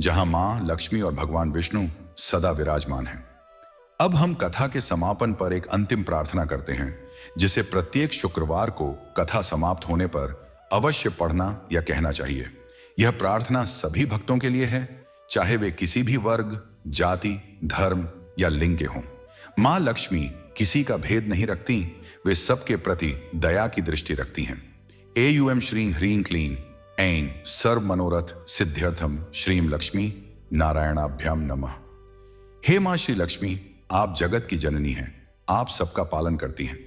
जहां मां लक्ष्मी और भगवान विष्णु सदा विराजमान हैं। अब हम कथा के समापन पर एक अंतिम प्रार्थना करते हैं, जिसे प्रत्येक शुक्रवार को कथा समाप्त होने पर अवश्य पढ़ना या कहना चाहिए। यह प्रार्थना सभी भक्तों के लिए है, चाहे वे किसी भी वर्ग, जाति, धर्म या लिंग के हों। मां लक्ष्मी किसी का भेद नहीं रखती, वे सबके प्रति दया की दृष्टि रखती हैं। एयूएम श्रीं ह्रीं क्लीं ऐं सर्व मनोरथ सिद्ध्यर्थम श्रीं लक्ष्मी नारायणाभ्याम नमः। हे मां श्री लक्ष्मी, आप जगत की जननी हैं, आप सबका पालन करती हैं।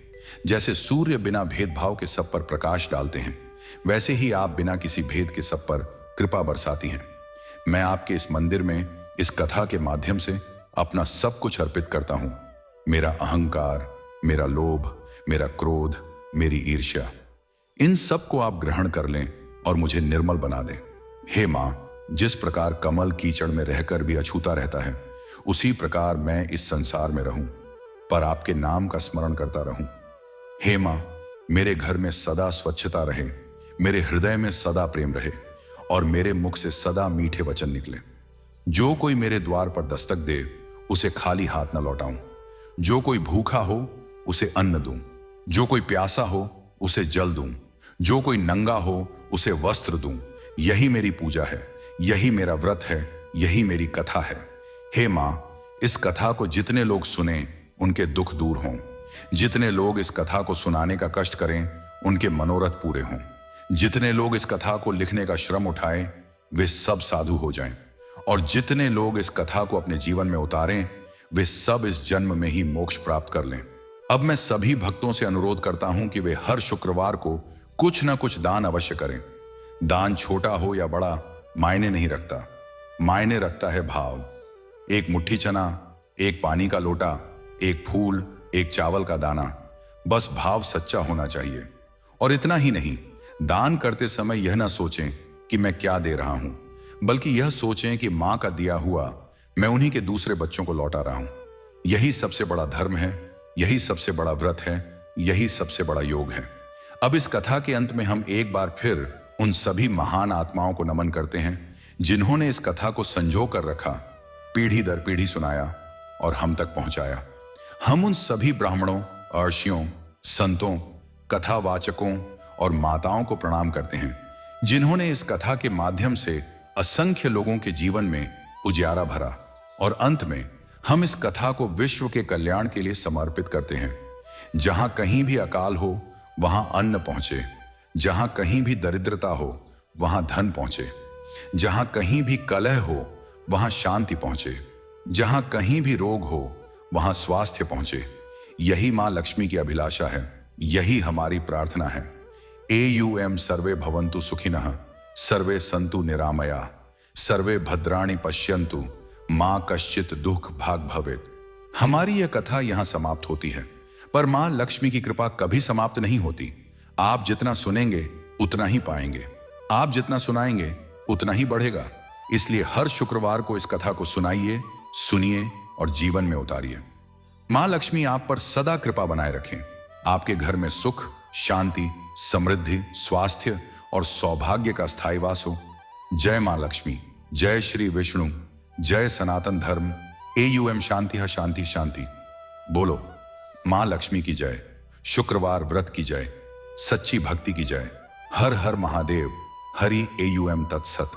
जैसे सूर्य बिना भेदभाव के सब पर प्रकाश डालते हैं, वैसे ही आप बिना किसी भेद के सब पर कृपा बरसाती हैं। मैं आपके इस मंदिर में इस कथा के माध्यम से अपना सब कुछ अर्पित करता हूं। मेरा अहंकार, मेरा लोभ, मेरा क्रोध, मेरी ईर्ष्या, इन सब को आप ग्रहण कर लें और मुझे निर्मल बना दें। हे मां, जिस प्रकार कमल कीचड़ में रहकर भी अछूता रहता है, उसी प्रकार मैं इस संसार में रहूं, पर आपके नाम का स्मरण करता रहूं। हे मां, मेरे घर में सदा स्वच्छता रहे, मेरे हृदय में सदा प्रेम रहे और मेरे मुख से सदा मीठे वचन निकले। जो कोई मेरे द्वार पर दस्तक दे, उसे खाली हाथ न लौटाऊं। जो कोई भूखा हो, उसे अन्न दूं। जो कोई प्यासा हो, उसे जल दूं। जो कोई नंगा हो, उसे वस्त्र दूं। यही मेरी पूजा है, यही मेरा व्रत है, यही मेरी कथा है। हे मां, इस कथा को जितने लोग सुने, उनके दुख दूर हों। जितने लोग इस कथा को सुनाने का कष्ट करें, उनके मनोरथ पूरे हों। जितने लोग इस कथा को लिखने का श्रम उठाएं, वे सब साधु हो जाएं। और जितने लोग इस कथा को अपने जीवन में उतारें, वे सब इस जन्म में ही मोक्ष प्राप्त कर लें। अब मैं सभी भक्तों से अनुरोध करता हूं कि वे हर शुक्रवार को कुछ न कुछ दान अवश्य करें। दान छोटा हो या बड़ा मायने नहीं रखता, मायने रखता है भाव। एक मुट्ठी चना, एक पानी का लोटा, एक फूल, एक चावल का दाना, बस भाव सच्चा होना चाहिए। और इतना ही नहीं, दान करते समय यह ना सोचें कि मैं क्या दे रहा हूं, बल्कि यह सोचें कि मां का दिया हुआ मैं उन्हीं के दूसरे बच्चों को लौटा रहा हूं। यही सबसे बड़ा धर्म है, यही सबसे बड़ा व्रत है, यही सबसे बड़ा योग है। अब इस कथा के अंत में हम एक बार फिर उन सभी महान आत्माओं को नमन करते हैं, जिन्होंने इस कथा को संजो कर रखा, पीढ़ी दर पीढ़ी सुनाया और हम तक पहुंचाया। हम उन सभी ब्राह्मणों, अर्षियों, संतों, कथावाचकों और माताओं को प्रणाम करते हैं, जिन्होंने इस कथा के माध्यम से असंख्य लोगों के जीवन में उजियारा भरा। और अंत में हम इस कथा को विश्व के कल्याण के लिए समर्पित करते हैं। जहां कहीं भी अकाल हो, वहां अन्न पहुंचे। जहां कहीं भी दरिद्रता हो, वहां धन पहुंचे। जहां कहीं भी कलह हो, वहां शांति पहुंचे। जहां कहीं भी रोग हो, वहां स्वास्थ्य पहुंचे। यही मां लक्ष्मी की अभिलाषा है, यही हमारी प्रार्थना है। एयूएम सर्वे भवन्तु सुखिनः, सर्वे सन्तु निरामया, सर्वे भद्राणि पश्यन्तु, मां कश्चित दुख भाग भवेत्। हमारी यह कथा यहां समाप्त होती है, पर मां लक्ष्मी की कृपा कभी समाप्त नहीं होती। आप जितना सुनेंगे उतना ही पाएंगे, आप जितना सुनाएंगे उतना ही बढ़ेगा। इसलिए हर शुक्रवार को इस कथा को सुनाइए, सुनिए और जीवन में उतारिए। मां लक्ष्मी आप पर सदा कृपा बनाए रखें। आपके घर में सुख, शांति, समृद्धि, स्वास्थ्य और सौभाग्य का स्थायी वास हो। जय मां लक्ष्मी, जय श्री विष्णु, जय सनातन धर्म। एयूएम शांति शांति शांति। बोलो मां लक्ष्मी की जय, शुक्रवार व्रत की जय, सच्ची भक्ति की जय। हर हर महादेव। हरि एयूएम तत्सत।